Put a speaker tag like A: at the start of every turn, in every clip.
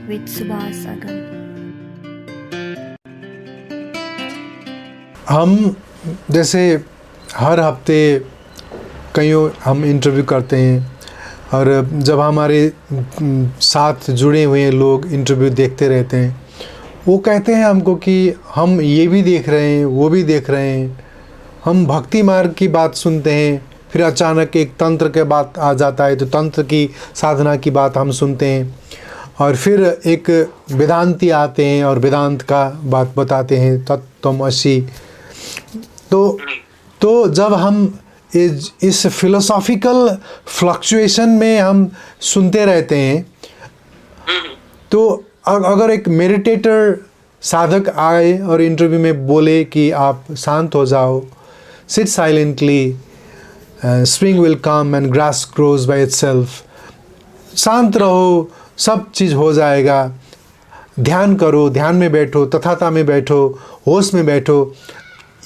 A: with Subhas Agam.
B: हम जैसे हर हफ्ते कई हम इंटरव्यू करते हैं और जब हमारे साथ जुड़े हुए लोग इंटरव्यू देखते रहते हैं, वो कहते हैं हमको कि हम ये भी देख रहे हैं, वो भी देख रहे हैं। हम भक्ति मार्ग की बात सुनते हैं, फिर अचानक एक तंत्र के बात आ जाता है तो तंत्र की साधना की बात हम सुनते हैं, और फिर एक वेदांती आते हैं और वेदांत का बात बताते हैं, तत्त्वमसि। तो जब हम इस फिलोसॉफिकल फ्लक्चुएशन में हम सुनते रहते हैं, तो अगर एक मेडिटेटर साधक आए और इंटरव्यू में बोले कि आप शांत हो जाओ, sit silently, spring will come and grass grows by itself, शांत रहो, सब चीज़ हो जाएगा, ध्यान करो, ध्यान में बैठो, तथाता में बैठो, होश में बैठो।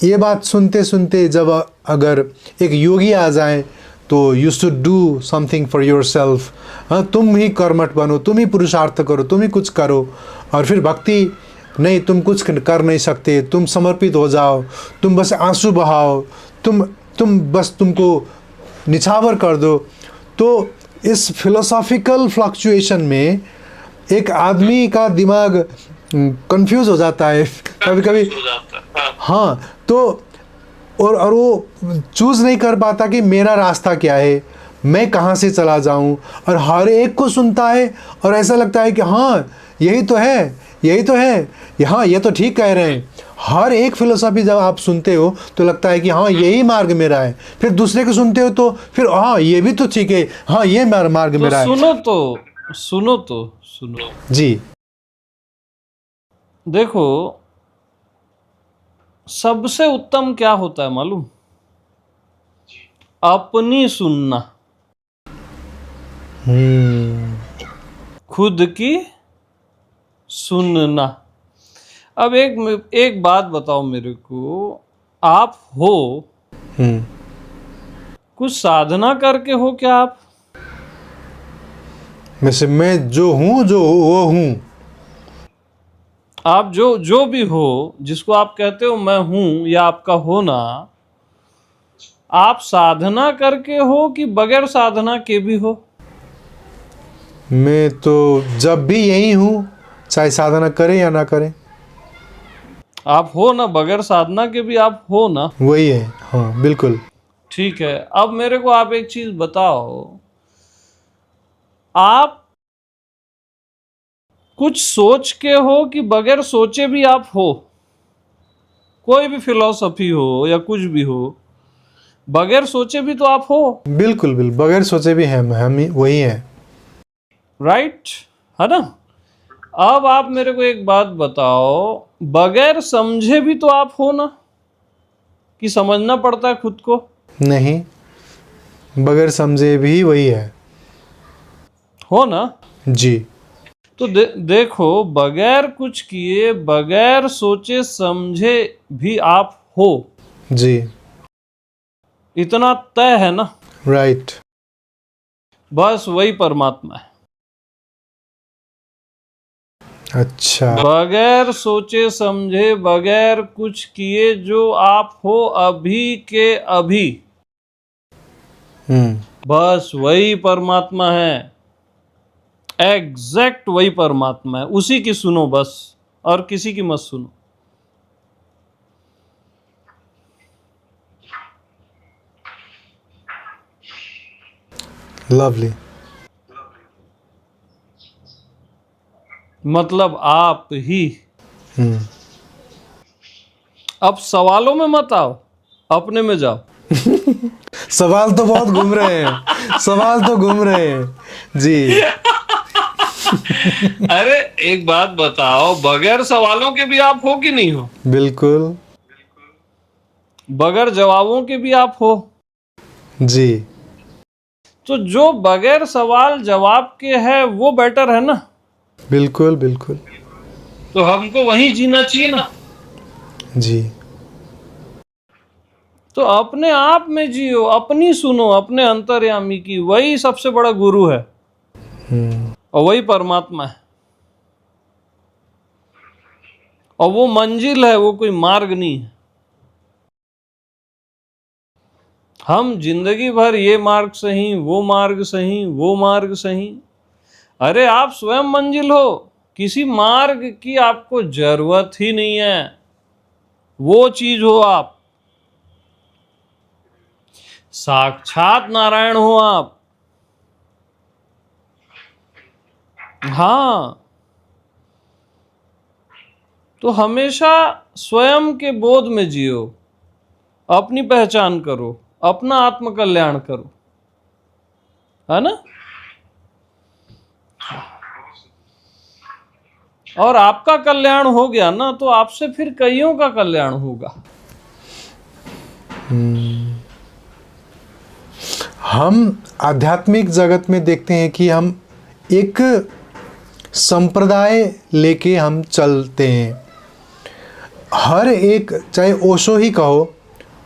B: ये बात सुनते सुनते जब अगर एक योगी आ जाए तो you should do something for your self, हाँ, तुम ही कर्मठ बनो, तुम ही पुरुषार्थ करो, तुम ही कुछ करो। और फिर भक्ति नहीं, तुम कुछ कर नहीं सकते, तुम समर्पित हो जाओ, तुम बस आंसू बहाओ, तुम बस तुमको निछावर कर दो। तो इस फिलोसॉफिकल फ्लक्चुएशन में एक आदमी का दिमाग कंफ्यूज हो जाता है कभी कभी। हाँ, तो और वो चूज़ नहीं कर पाता कि मेरा रास्ता क्या है, मैं कहाँ से चला जाऊँ। और हर एक को सुनता है और ऐसा लगता है कि हाँ यही तो है, यही तो है, हाँ ये तो ठीक कह रहे हैं। हर एक फिलोसॉफी जब आप सुनते हो तो लगता है कि हाँ यही मार्ग मेरा है। फिर दूसरे को सुनते हो तो फिर हाँ ये भी तो ठीक है, हाँ ये मार्ग मेरा है।
C: सुनो
B: जी,
C: देखो, सबसे उत्तम क्या होता है मालूम? अपनी सुनना, खुद की सुनना। अब एक बात बताओ मेरे को, आप हो कुछ साधना करके हो क्या? आप
B: वैसे मैं जो हूँ, जो वो हूँ।
C: आप जो भी हो, जिसको आप कहते हो मैं हूं या आपका होना, आप साधना करके हो कि बगैर साधना के भी हो?
B: मैं तो जब भी यही हूँ, चाहे साधना करें या ना करें।
C: आप हो ना, बगैर साधना के भी आप हो ना?
B: वही है, हाँ बिल्कुल।
C: ठीक है। अब मेरे को आप एक चीज बताओ, आप कुछ सोच के हो कि बगैर सोचे भी आप हो? कोई भी फिलॉसफी हो या कुछ भी हो, बगैर सोचे भी तो आप हो।
B: बिल्कुल बिल्कुल, बगैर सोचे भी हम ही वही हैं।
C: राइट, है ना? अब आप मेरे को एक बात बताओ, बगैर समझे भी तो आप हो ना? कि समझना पड़ता है खुद को?
B: नहीं, बगैर समझे भी वही है।
C: हो ना?
B: जी,
C: तो देखो, बगैर कुछ किए, बगैर सोचे समझे भी आप हो,
B: जी,
C: इतना तय है ना?
B: राइट।
C: बस वही परमात्मा है।
B: अच्छा,
C: बगैर सोचे समझे, बगैर कुछ किए जो आप हो अभी के अभी, बस वही परमात्मा है। एग्जैक्ट वही परमात्मा है, उसी की सुनो बस, और किसी की मत सुनो।
B: लवली।
C: मतलब आप ही। अब सवालों में मत आओ, अपने में जाओ।
B: सवाल तो बहुत घूम रहे हैं, सवाल तो घूम रहे हैं जी।
C: अरे एक बात बताओ, बगैर सवालों के भी आप हो कि नहीं हो?
B: बिल्कुल।
C: बगैर जवाबों के भी आप हो।
B: जी,
C: तो जो बगैर सवाल जवाब के है वो बेटर है ना?
B: बिल्कुल बिल्कुल।
C: तो हमको वहीं जीना चाहिए ना?
B: जी,
C: तो अपने आप में जियो, अपनी सुनो, अपने अंतर्यामी की। वही सबसे बड़ा गुरु है और वही परमात्मा है। और वो मंजिल है, वो कोई मार्ग नहीं है। हम जिंदगी भर ये मार्ग सही, वो मार्ग सही, वो मार्ग सही। अरे आप स्वयं मंजिल हो, किसी मार्ग की आपको जरूरत ही नहीं है। वो चीज हो आप, साक्षात नारायण हो आप। हाँ, तो हमेशा स्वयं के बोध में जियो, अपनी पहचान करो, अपना आत्म कल्याण करो, है ना। और आपका कल्याण हो गया ना, तो आपसे फिर कईयों का कल्याण होगा।
B: हम आध्यात्मिक जगत में देखते हैं कि हम एक संप्रदाय लेके हम चलते हैं। हर एक, चाहे ओशो ही कहो,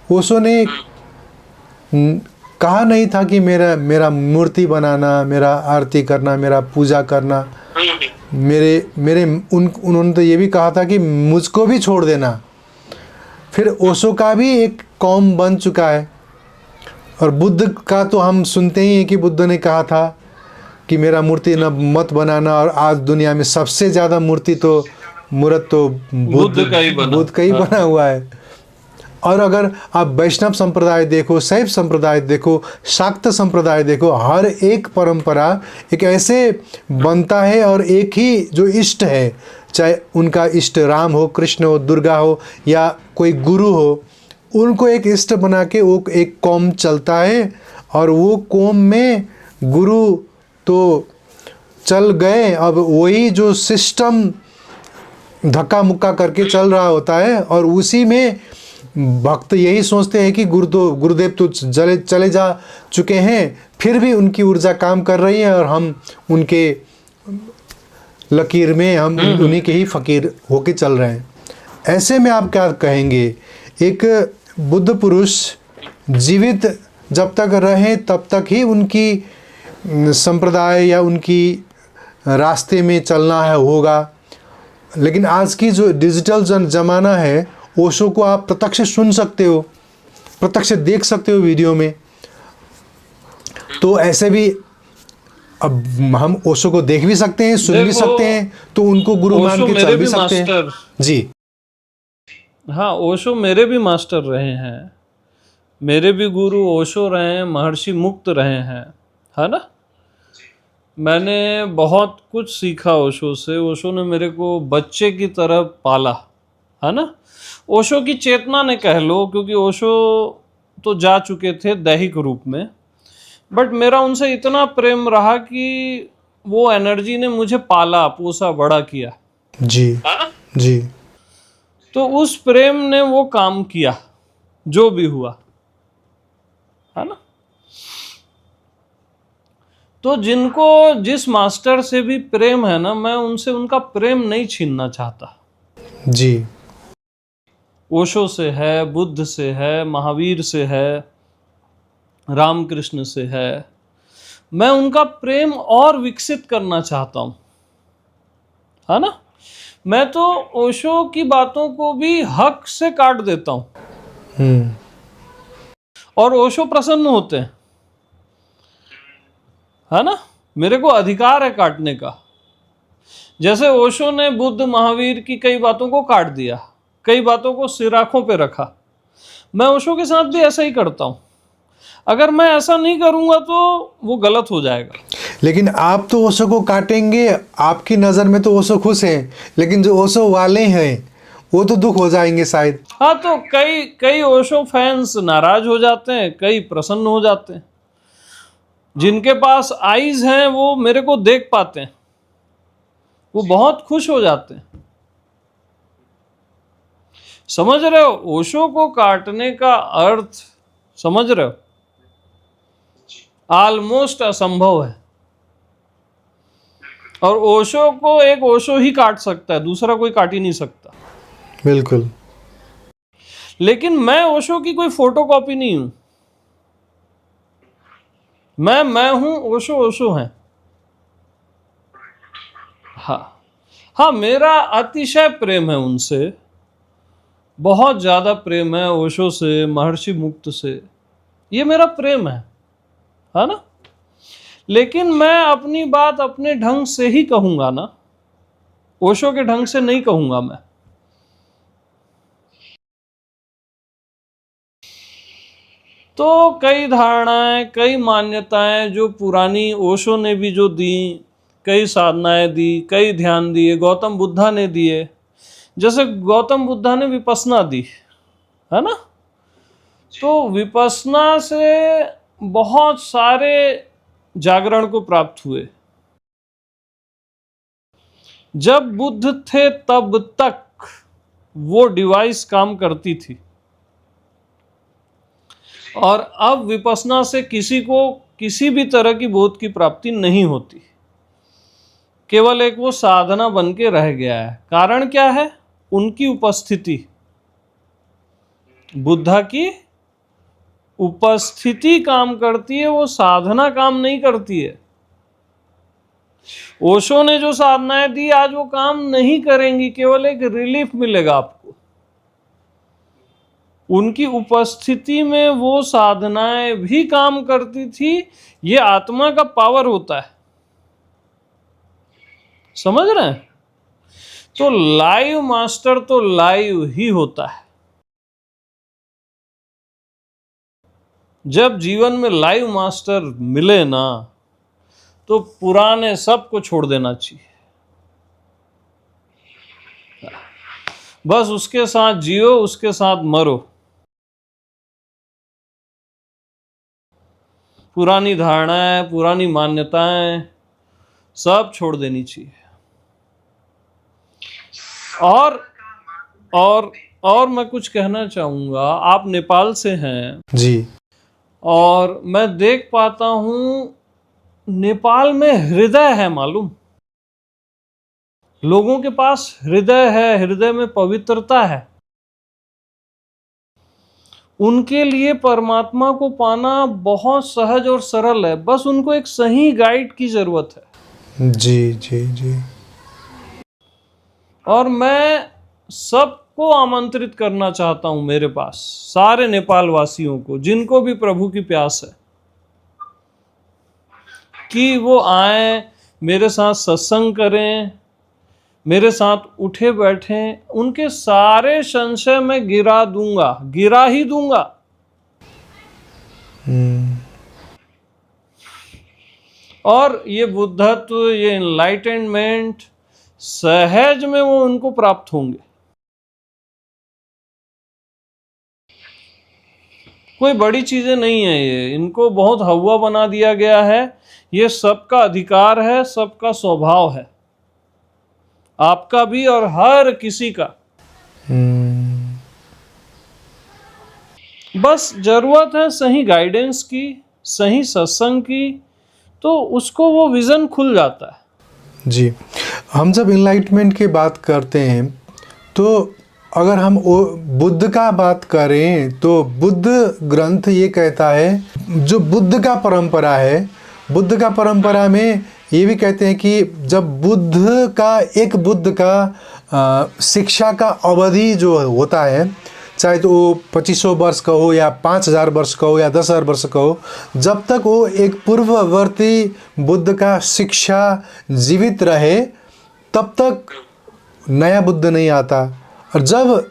B: ओशो ने कहा नहीं था कि मेरा मेरा मूर्ति बनाना, मेरा आरती करना, मेरा पूजा करना, मेरे मेरे उन्होंने तो ये भी कहा था कि मुझको भी छोड़ देना। फिर ओशो का भी एक कौम बन चुका है। और बुद्ध का तो हम सुनते ही हैं कि बुद्ध ने कहा था कि मेरा मूर्ति न मत बनाना। और आज दुनिया में सबसे ज़्यादा मूर्ति तो मूर्त तो
C: बुद्ध का ही बना।
B: बुद्ध का ही बना हुआ है। और अगर आप वैष्णव संप्रदाय देखो, शैव संप्रदाय देखो, शाक्त संप्रदाय देखो, हर एक परंपरा एक ऐसे बनता है। और एक ही जो इष्ट है, चाहे उनका इष्ट राम हो, कृष्ण हो, दुर्गा हो, या कोई गुरु हो, उनको एक इष्ट बना के वो एक कौम चलता है। और वो कौम में गुरु तो चल गए, अब वही जो सिस्टम धक्का मुक्का करके चल रहा होता है। और उसी में भक्त यही सोचते हैं कि गुरुदेव तो चले जा चुके हैं, फिर भी उनकी ऊर्जा काम कर रही है और हम उनके लकीर में, हम उन्हीं के ही फकीर होके चल रहे हैं। ऐसे में आप क्या कहेंगे? एक बुद्ध पुरुष जीवित जब तक रहे तब तक ही उनकी संप्रदाय या उनकी रास्ते में चलना है होगा। लेकिन आज की जो डिजिटल ज़माना है, ओशो को आप प्रत्यक्ष सुन सकते हो, प्रत्यक्ष देख सकते हो वीडियो में। तो ऐसे भी अब हम ओशो को देख भी सकते हैं, सुन भी सकते हैं, तो उनको गुरु मान के चल भी सकते हैं। जी
C: हाँ, ओशो मेरे भी मास्टर रहे हैं, मेरे भी गुरु ओशो रहे हैं, महर्षि मुक्त रहे हैं, है ना। मैंने बहुत कुछ सीखा ओशो से। ओशो ने मेरे को बच्चे की तरह पाला, है ना। ओशो की चेतना ने कह लो, क्योंकि ओशो तो जा चुके थे दैहिक रूप में, बट मेरा उनसे इतना प्रेम रहा कि वो एनर्जी ने मुझे पाला, पोसा, बड़ा किया।
B: जी जी।
C: तो उस प्रेम ने वो काम किया जो भी हुआ, है ना। तो जिनको जिस मास्टर से भी प्रेम है ना, मैं उनसे उनका प्रेम नहीं छीनना चाहता।
B: जी।
C: ओशो से है, बुद्ध से है, महावीर से है, रामकृष्ण से है। मैं उनका प्रेम और विकसित करना चाहता हूं, है ना। मैं तो ओशो की बातों को भी हक से काट देता हूं, और ओशो प्रसन्न होते हैं, है ना। मेरे को अधिकार है काटने का। जैसे ओशो ने बुद्ध महावीर की कई बातों को काट दिया, कई बातों को सिराखों पे रखा, मैं ओशो के साथ भी ऐसा ही करता हूं। अगर मैं ऐसा नहीं करूंगा तो वो गलत हो जाएगा।
B: लेकिन आप तो ओशो को काटेंगे, आपकी नज़र में तो ओशो खुश हैं, लेकिन जो ओशो वाले हैं वो तो दुख हो जाएंगे शायद।
C: हाँ, तो कई ओशो फैंस नाराज हो जाते हैं, कई प्रसन्न हो जाते हैं। जिनके पास आईज हैं वो मेरे को देख पाते हैं, वो बहुत खुश हो जाते हैं। समझ रहे हो? ओशो को काटने का अर्थ समझ रहे हो? ऑलमोस्ट असंभव है। और ओशो को एक ओशो ही काट सकता है, दूसरा कोई काट ही नहीं सकता।
B: बिल्कुल।
C: लेकिन मैं ओशो की कोई फोटोकॉपी नहीं हूं। मैं हूं, ओशो ओशो है। हाँ, हाँ, मेरा अतिशय प्रेम है उनसे, बहुत ज़्यादा प्रेम है ओशो से, महर्षि मुक्त से। ये मेरा प्रेम है ना? लेकिन मैं अपनी बात अपने ढंग से ही कहूँगा ना, ओशो के ढंग से नहीं कहूँगा मैं। तो कई धारणाएं, कई मान्यताएं जो पुरानी ओशो ने भी जो दी, कई साधनाएं दी, कई ध्यान दिए, गौतम बुद्धा ने दिए। जैसे गौतम बुद्धा ने विपस्सना दी, है ना? तो विपस्सना से बहुत सारे जागरण को प्राप्त हुए। जब बुद्ध थे तब तक वो डिवाइस काम करती थी, और अब विपस्सना से किसी को किसी भी तरह की बोध की प्राप्ति नहीं होती, केवल एक वो साधना बन के रह गया है। कारण क्या है? उनकी उपस्थिति, बुद्धा की उपस्थिति काम करती है, वो साधना काम नहीं करती है। ओशो ने जो साधनाएं दी आज वो काम नहीं करेंगी, केवल एक रिलीफ मिलेगा आपको। उनकी उपस्थिति में वो साधनाएं भी काम करती थी। ये आत्मा का पावर होता है, समझ रहे हैं? तो लाइव मास्टर तो लाइव ही होता है। जब जीवन में लाइव मास्टर मिले ना, तो पुराने सब को छोड़ देना चाहिए, बस उसके साथ जियो, उसके साथ मरो। पुरानी धारणाएं, पुरानी मान्यताएं सब छोड़ देनी चाहिए। और मैं कुछ कहना चाहूँगा। आप नेपाल से हैं
B: जी।
C: और मैं देख पाता हूँ नेपाल में हृदय है, मालूम? लोगों के पास हृदय है, हृदय में पवित्रता है। उनके लिए परमात्मा को पाना बहुत सहज और सरल है, बस उनको एक सही गाइड की जरूरत है।
B: जी जी जी।
C: और मैं सबको आमंत्रित करना चाहता हूं मेरे पास, सारे नेपाल वासियों को जिनको भी प्रभु की प्यास है, कि वो आए, मेरे साथ सत्संग करें, मेरे साथ उठे बैठें। उनके सारे संशय मैं गिरा ही दूंगा। और ये बुद्धत्व, ये एनलाइटनमेंट सहज में वो उनको प्राप्त होंगे। कोई बड़ी चीजें नहीं है ये, इनको बहुत हवा बना दिया गया है। ये सबका अधिकार है, सबका स्वभाव है, आपका भी और हर किसी का। बस जरूरत है सही गाइडेंस की, सही सत्संग की, तो उसको वो विजन खुल जाता है।
B: जी। हम जब इनलाइटमेंट की बात करते हैं, तो अगर हम बुद्ध का बात करें तो बुद्ध ग्रंथ ये कहता है, जो बुद्ध का परंपरा है, बुद्ध का परंपरा में ये भी कहते हैं कि जब एक बुद्ध का शिक्षा का अवधि जो होता है, चाहे तो वो 2500 वर्ष का हो या 5000 वर्ष का हो या 10,000 वर्ष का हो, जब तक वो एक पूर्ववर्ती बुद्ध का शिक्षा जीवित रहे तब तक नया बुद्ध नहीं आता। और जब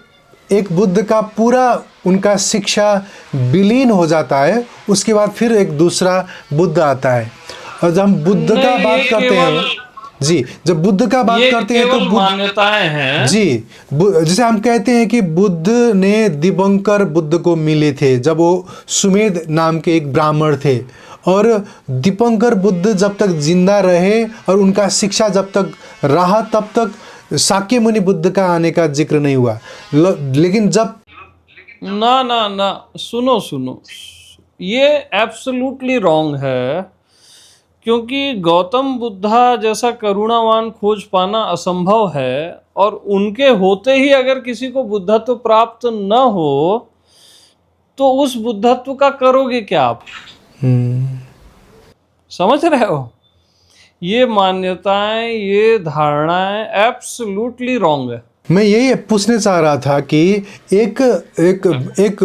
B: एक बुद्ध का पूरा उनका शिक्षा विलीन हो जाता है, उसके बाद फिर एक दूसरा बुद्ध आता है। और जब हम बुद्ध का बात करते हैं, जी, जब बुद्ध का बात करते हैं तो
C: मान्यताएं हैं।
B: जी, जैसे हम कहते हैं कि बुद्ध ने दिवंकर बुद्ध को मिले थे जब वो सुमेध नाम के एक ब्राह्मण थे, और दीपंकर बुद्ध जब तक जिंदा रहे और उनका शिक्षा जब तक रहा तब तक शाक्य मुनि बुद्ध का आने का जिक्र नहीं हुआ। लेकिन जब
C: ना सुनो, ये एब्सोल्युटली रॉन्ग है, क्योंकि गौतम बुद्धा जैसा करुणावान खोज पाना असंभव है, और उनके होते ही अगर किसी को बुद्धत्व प्राप्त न हो तो उस बुद्धत्व का करोगे क्या आप? समझ रहे हो? ये मान्यताएं, ये धारणाएं एब्सोल्युटली रॉन्ग है।
B: मैं यही पूछने चाह रहा था कि एक एक एक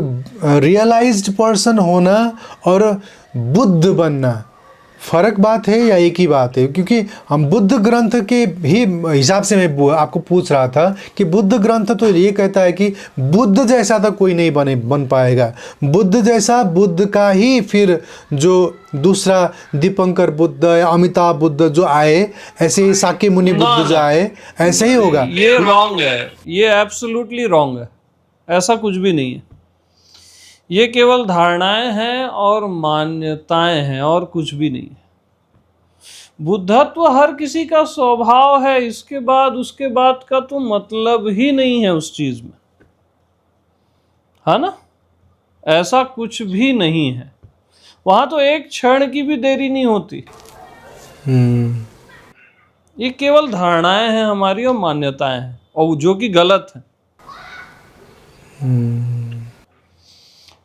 B: रियलाइज्ड पर्सन होना और बुद्ध बनना फर्क बात है या एक ही बात है? क्योंकि हम बुद्ध ग्रंथ के ही हिसाब से मैं आपको पूछ रहा था कि बुद्ध ग्रंथ तो ये कहता है कि बुद्ध जैसा तो कोई नहीं बन पाएगा, बुद्ध जैसा बुद्ध का ही फिर जो दूसरा दीपंकर बुद्ध या अमिताभ बुद्ध जो आए, ऐसे ही साक्य मुनि बुद्ध जो आए, ऐसे ही होगा।
C: ये रॉन्ग है, ये एब्सोल्युटली रॉन्ग है। ऐसा कुछ भी नहीं है। ये केवल धारणाएं हैं और मान्यताएं हैं और कुछ भी नहीं है। बुद्धत्व हर किसी का स्वभाव है, इसके बाद उसके बाद का तो मतलब ही नहीं है उस चीज में, है ना? ऐसा कुछ भी नहीं है। वहां तो एक क्षण की भी देरी नहीं होती। ये केवल धारणाएं हैं हमारी और मान्यताएं हैं, और जो कि गलत है।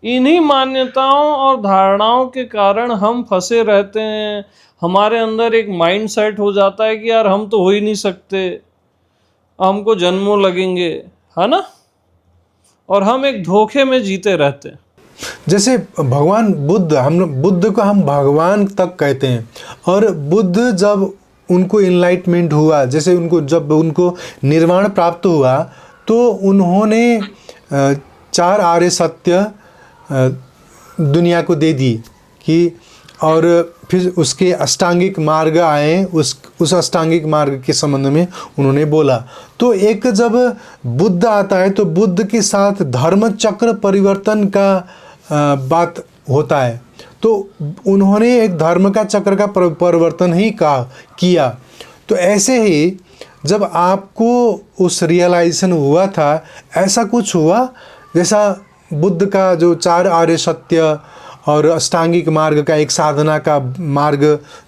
C: इन्हीं मान्यताओं और धारणाओं के कारण हम फंसे रहते हैं। हमारे अंदर एक माइंड सेट हो जाता है कि यार हम तो हो ही नहीं सकते, हमको जन्मों लगेंगे, है ना? और हम एक धोखे में जीते रहते हैं।
B: जैसे भगवान बुद्ध, हम बुद्ध को हम भगवान तक कहते हैं, और बुद्ध जब उनको इनलाइटमेंट हुआ, जैसे जब उनको निर्वाण प्राप्त हुआ, तो उन्होंने 4 आर्य सत्य दुनिया को दे दी कि, और फिर उसके अष्टांगिक मार्ग आए, उस अष्टांगिक मार्ग के संबंध में उन्होंने बोला। तो एक जब बुद्ध आता है तो बुद्ध के साथ धर्म चक्र परिवर्तन का बात होता है, तो उन्होंने एक धर्म का चक्र का परिवर्तन ही किया। तो ऐसे ही जब आपको उस रियलाइजेशन हुआ था, ऐसा कुछ हुआ जैसा बुद्ध का जो 4 आर्य सत्य और अष्टांगिक मार्ग का एक साधना का मार्ग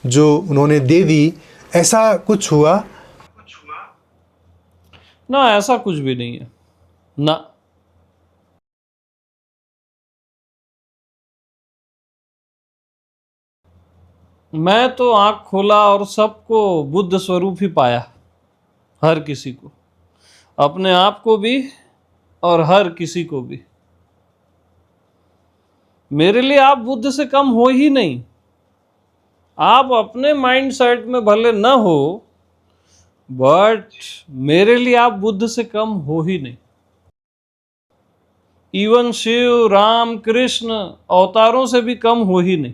B: जो उन्होंने दे दी, ऐसा कुछ हुआ?
C: ना, ऐसा कुछ भी नहीं है ना। मैं तो आंख खोला और सबको बुद्ध स्वरूप ही पाया, हर किसी को, अपने आप को भी और हर किसी को भी। मेरे लिए आप बुद्ध से कम हो ही नहीं। आप अपने माइंड सेट में भले न हो, बट मेरे लिए आप बुद्ध से कम हो ही नहीं। इवन शिव, राम, कृष्ण अवतारों से भी कम हो ही नहीं।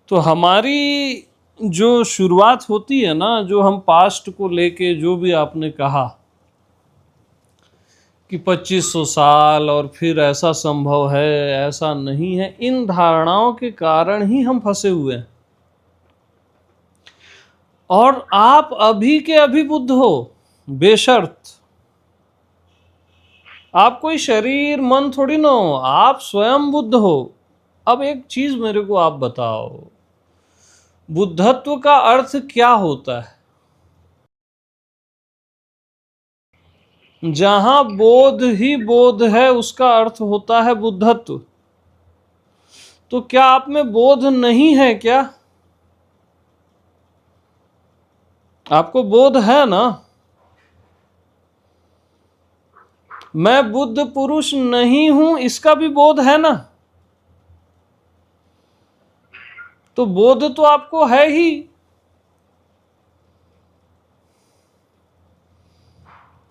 C: तो हमारी जो शुरुआत होती है ना, जो हम पास्ट को लेके, जो भी आपने कहा कि 2500 साल और फिर ऐसा संभव है, ऐसा नहीं है, इन धारणाओं के कारण ही हम फंसे हुए हैं। और आप अभी के अभी बुद्ध हो, बेशर्त। आप कोई शरीर मन थोड़ी ना हो, आप स्वयं बुद्ध हो। अब एक चीज मेरे को आप बताओ, बुद्धत्व का अर्थ क्या होता है? जहां बोध ही बोध है, उसका अर्थ होता है बुद्धत्व। तो क्या आप में बोध नहीं है क्या? आपको बोध है ना? मैं बुद्ध पुरुष नहीं हूं, इसका भी बोध है ना? तो बोध तो आपको है ही,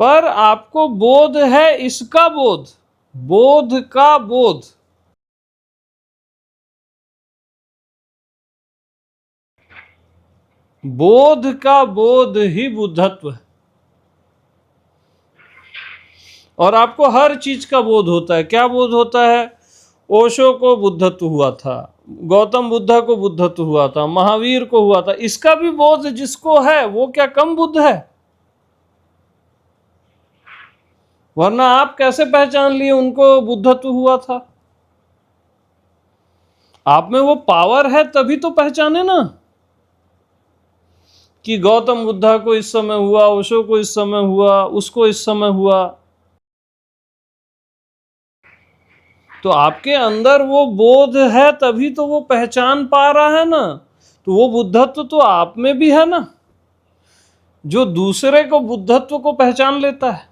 C: पर आपको बोध है इसका बोध, बोध का बोध। बोध का बोध ही बुद्धत्व है। और आपको हर चीज का बोध होता है। क्या बोध होता है? ओशो को बुद्धत्व हुआ था, गौतम बुद्धा को बुद्धत्व हुआ था, महावीर को हुआ था। इसका भी बोध जिसको है, वो क्या कम बुद्ध है? वरना आप कैसे पहचान लिए उनको बुद्धत्व हुआ था? आप में वो पावर है तभी तो पहचाने ना, कि गौतम बुद्धा को इस समय हुआ, ओशो को इस समय हुआ, उसको इस समय हुआ। तो आपके अंदर वो बोध है, तभी तो वो पहचान पा रहा है ना। तो वो बुद्धत्व तो आप में भी है ना, जो दूसरे को बुद्धत्व को पहचान लेता है।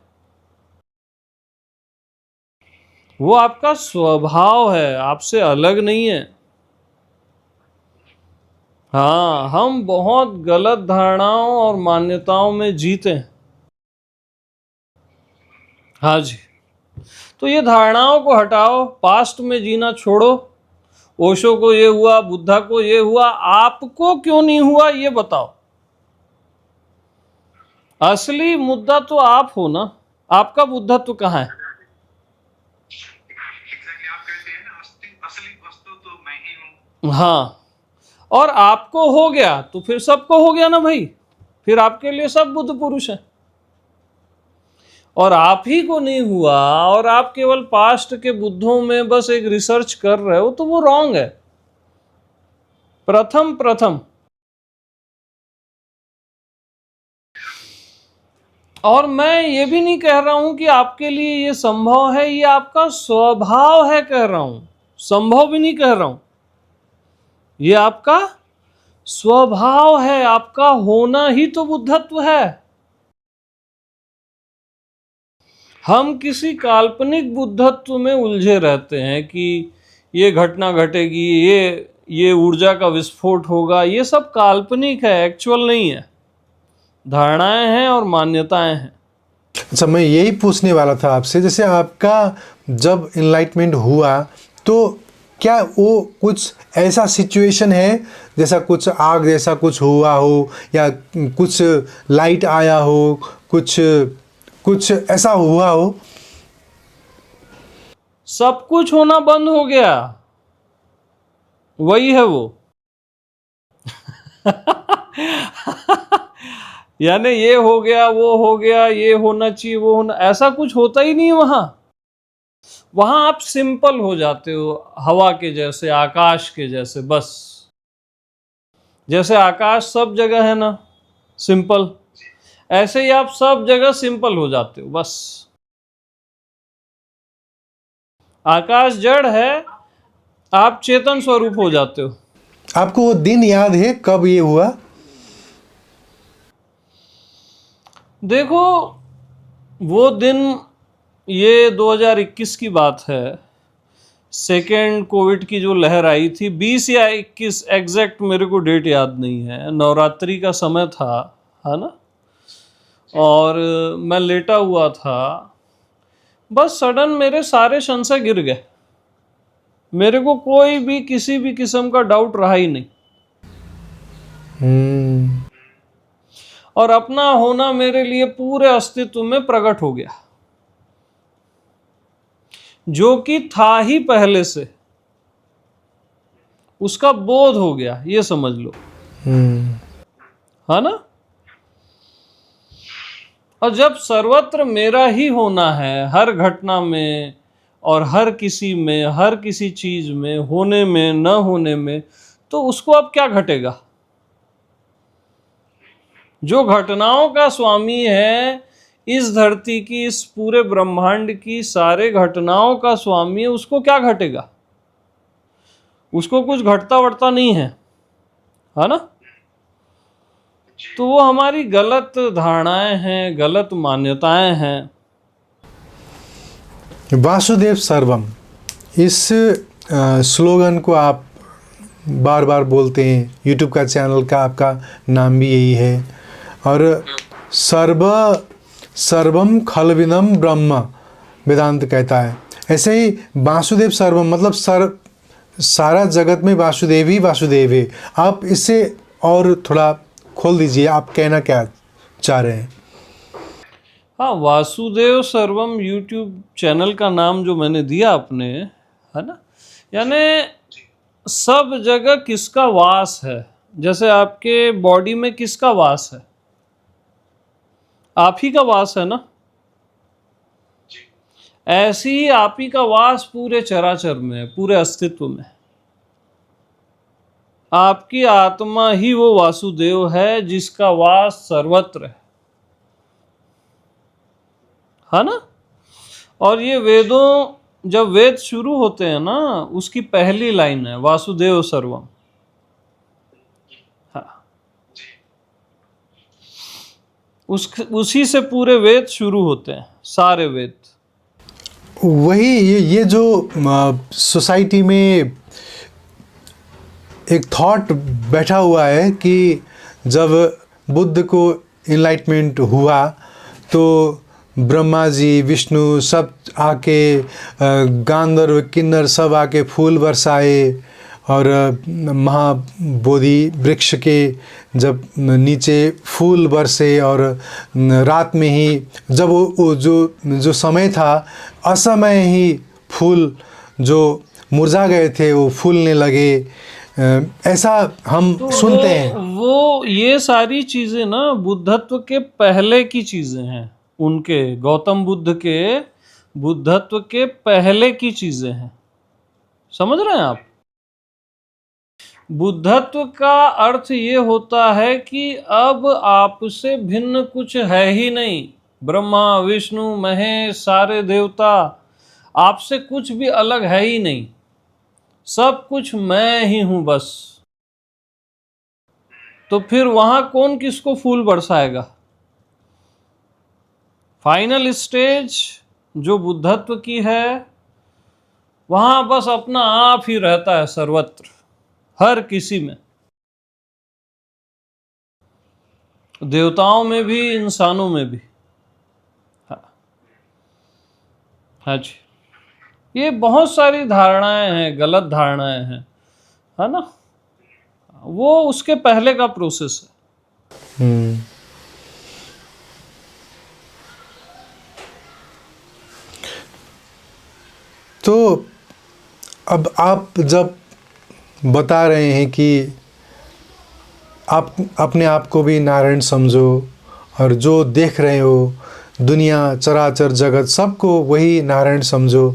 C: वो आपका स्वभाव है, आपसे अलग नहीं है। हाँ, हम बहुत गलत धारणाओं और मान्यताओं में जीते हैं। हाँ जी। तो ये धारणाओं को हटाओ, पास्ट में जीना छोड़ो। ओशो को ये हुआ, बुद्धा को ये हुआ, आपको क्यों नहीं हुआ ये बताओ। असली मुद्दा तो आप हो ना, आपका बुद्धत्व कहाँ है?
A: एग्जैक्टली, आप कहते हैं ना, असली वस्तु तो मैं ही हूँ।
C: हाँ, और आपको हो गया तो फिर सबको हो गया ना भाई, फिर आपके लिए सब बुद्ध पुरुष हैं। और आप ही को नहीं हुआ और आप केवल पास्ट के बुद्धों में बस एक रिसर्च कर रहे हो, तो वो रॉन्ग है। प्रथम और मैं ये भी नहीं कह रहा हूं कि आपके लिए ये संभव है, ये आपका स्वभाव है कह रहा हूं। संभव भी नहीं कह रहा हूं, ये आपका स्वभाव है, आपका होना ही तो बुद्धत्व है। हम किसी काल्पनिक बुद्धत्व में उलझे रहते हैं कि ये घटना घटेगी, ये ऊर्जा का विस्फोट होगा। ये सब काल्पनिक है, एक्चुअल नहीं है। धारणाएं हैं और मान्यताएं हैं।
B: अच्छा, मैं यही पूछने वाला था आपसे, जैसे आपका जब इनलाइटमेंट हुआ तो क्या वो कुछ ऐसा सिचुएशन है, जैसा कुछ आग जैसा कुछ हुआ हो, या कुछ लाइट आया हो, कुछ कुछ ऐसा हुआ हो?
C: सब कुछ होना बंद हो गया, वही है वो। यानी ये हो गया, वो हो गया, ये होना चाहिए, वो होना, ऐसा कुछ होता ही नहीं वहां। वहां आप सिंपल हो जाते हो, हवा के जैसे, आकाश के जैसे। बस जैसे आकाश सब जगह है ना, सिंपल, ऐसे ही आप सब जगह सिंपल हो जाते हो। बस आकाश जड़ है, आप चेतन स्वरूप हो जाते हो।
B: आपको वो दिन याद है कब ये हुआ?
C: देखो, वो दिन, ये 2021 की बात है। सेकेंड कोविड की जो लहर आई थी, 20 या 21, एग्जैक्ट मेरे को डेट याद नहीं है। नवरात्रि का समय था, है ना। और मैं लेटा हुआ था, बस सडन मेरे सारे संशय गिर गए। मेरे को कोई भी किसी भी किस्म का डाउट रहा ही नहीं। और अपना होना मेरे लिए पूरे अस्तित्व में प्रकट हो गया, जो कि था ही पहले से, उसका बोध हो गया, ये समझ लो, है ना। और जब सर्वत्र मेरा ही होना है, हर घटना में और हर किसी में, हर किसी चीज में, होने में न होने में, तो उसको अब क्या घटेगा? जो घटनाओं का स्वामी है, इस धरती की, इस पूरे ब्रह्मांड की सारे घटनाओं का स्वामी है, उसको क्या घटेगा? उसको कुछ घटता वटता नहीं है ना। तो वो हमारी गलत धारणाएं हैं, गलत मान्यताएं हैं।
B: वासुदेव सर्वम, इस स्लोगन को आप बार बार बोलते हैं। यूट्यूब का चैनल का आपका नाम भी यही है। और सर्वम खलविदम ब्रह्म, वेदांत कहता है। ऐसे ही वासुदेव सर्वम मतलब सारा जगत में वासुदेव ही वासुदेव है। आप इससे और थोड़ा खोल दीजिए, आप कहना क्या चाह रहे हैं?
C: हाँ, वासुदेव सर्वम यूट्यूब चैनल का नाम जो मैंने दिया अपने, है ना, यानी सब जगह किसका वास है। जैसे आपके बॉडी में किसका वास है? आप ही का वास है ना। ऐसे ही आप ही का वास पूरे चराचर में, पूरे अस्तित्व में। आपकी आत्मा ही वो वासुदेव है जिसका वास सर्वत्र है ना। और ये वेदों जब वेद शुरू होते हैं ना, उसकी पहली लाइन है वासुदेव सर्वम। हाँ, उसी से पूरे वेद शुरू होते हैं, सारे वेद।
B: वही ये जो सोसाइटी में एक थॉट बैठा हुआ है कि जब बुद्ध को इनलाइटमेंट हुआ तो ब्रह्मा जी विष्णु सब आके गांधर्व किन्नर सब आके फूल बरसाए और महाबोधि वृक्ष के जब नीचे फूल बरसे और रात में ही जब वो जो समय था असमय ही फूल जो मुरझा गए थे वो फूलने लगे, ऐसा हम
C: तो
B: सुनते हैं।
C: वो ये सारी चीजें ना बुद्धत्व के पहले की चीजें हैं, उनके गौतम बुद्ध के बुद्धत्व के पहले की चीजें हैं। समझ रहे हैं आप? बुद्धत्व का अर्थ ये होता है कि अब आपसे भिन्न कुछ है ही नहीं। ब्रह्मा विष्णु महेश सारे देवता, आपसे कुछ भी अलग है ही नहीं, सब कुछ मैं ही हूं बस। तो फिर वहां कौन किसको फूल बरसाएगा? फाइनल स्टेज जो बुद्धत्व की है, वहां बस अपना आप ही रहता है सर्वत्र, हर किसी में, देवताओं में भी इंसानों में भी। हाँ जी, ये बहुत सारी धारणाएं हैं, गलत धारणाएं हैं, है ना? वो उसके पहले का प्रोसेस है।
B: तो अब आप जब बता रहे हैं कि आप अपने आप को भी नारायण समझो और जो देख रहे हो दुनिया चराचर जगत सबको वही नारायण समझो,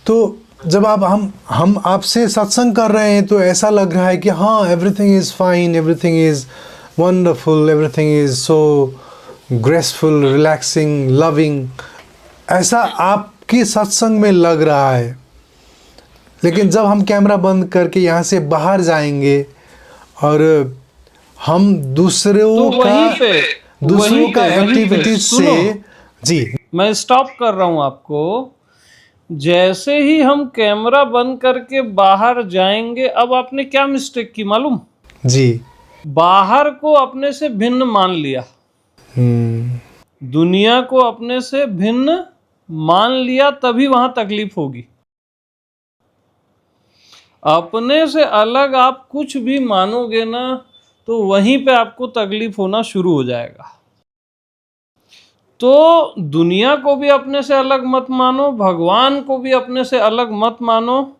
B: तो जब आप हम आपसे सत्संग कर रहे हैं तो ऐसा लग रहा है कि हाँ everything is fine, everything is wonderful, everything is so graceful, relaxing, loving, ऐसा आपकी सत्संग में लग रहा है। लेकिन जब हम कैमरा बंद करके यहाँ से बाहर जाएंगे और हम दूसरों का एक्टिविटीज से, जी
C: मैं स्टॉप कर रहा हूं आपको। जैसे ही हम कैमरा बंद करके बाहर जाएंगे, अब आपने क्या मिस्टेक की मालूम?
B: जी,
C: बाहर को अपने से भिन्न मान लिया, दुनिया को अपने से भिन्न मान लिया, तभी वहां तकलीफ होगी। अपने से अलग आप कुछ भी मानोगे ना, तो वहीं पे आपको तकलीफ होना शुरू हो जाएगा। तो दुनिया को भी अपने से अलग मत मानो, भगवान को भी अपने से अलग मत मानो।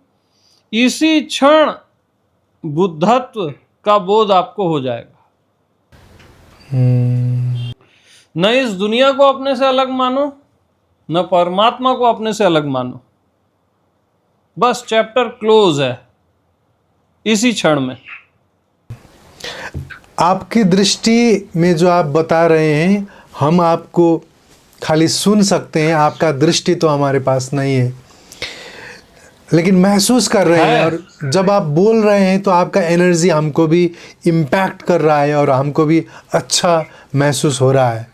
C: इसी क्षण बुद्धत्व का बोध आपको हो जाएगा। न इस दुनिया को अपने से अलग मानो, न परमात्मा को अपने से अलग मानो, बस चैप्टर क्लोज है इसी क्षण में।
B: आपकी दृष्टि में जो आप बता रहे हैं हम आपको खाली सुन सकते हैं, आपका दृष्टि तो हमारे पास नहीं है, लेकिन महसूस कर रहे हैं। और जब आप बोल रहे हैं तो आपका एनर्जी हमको भी इम्पैक्ट कर रहा है और हमको भी अच्छा महसूस हो रहा है।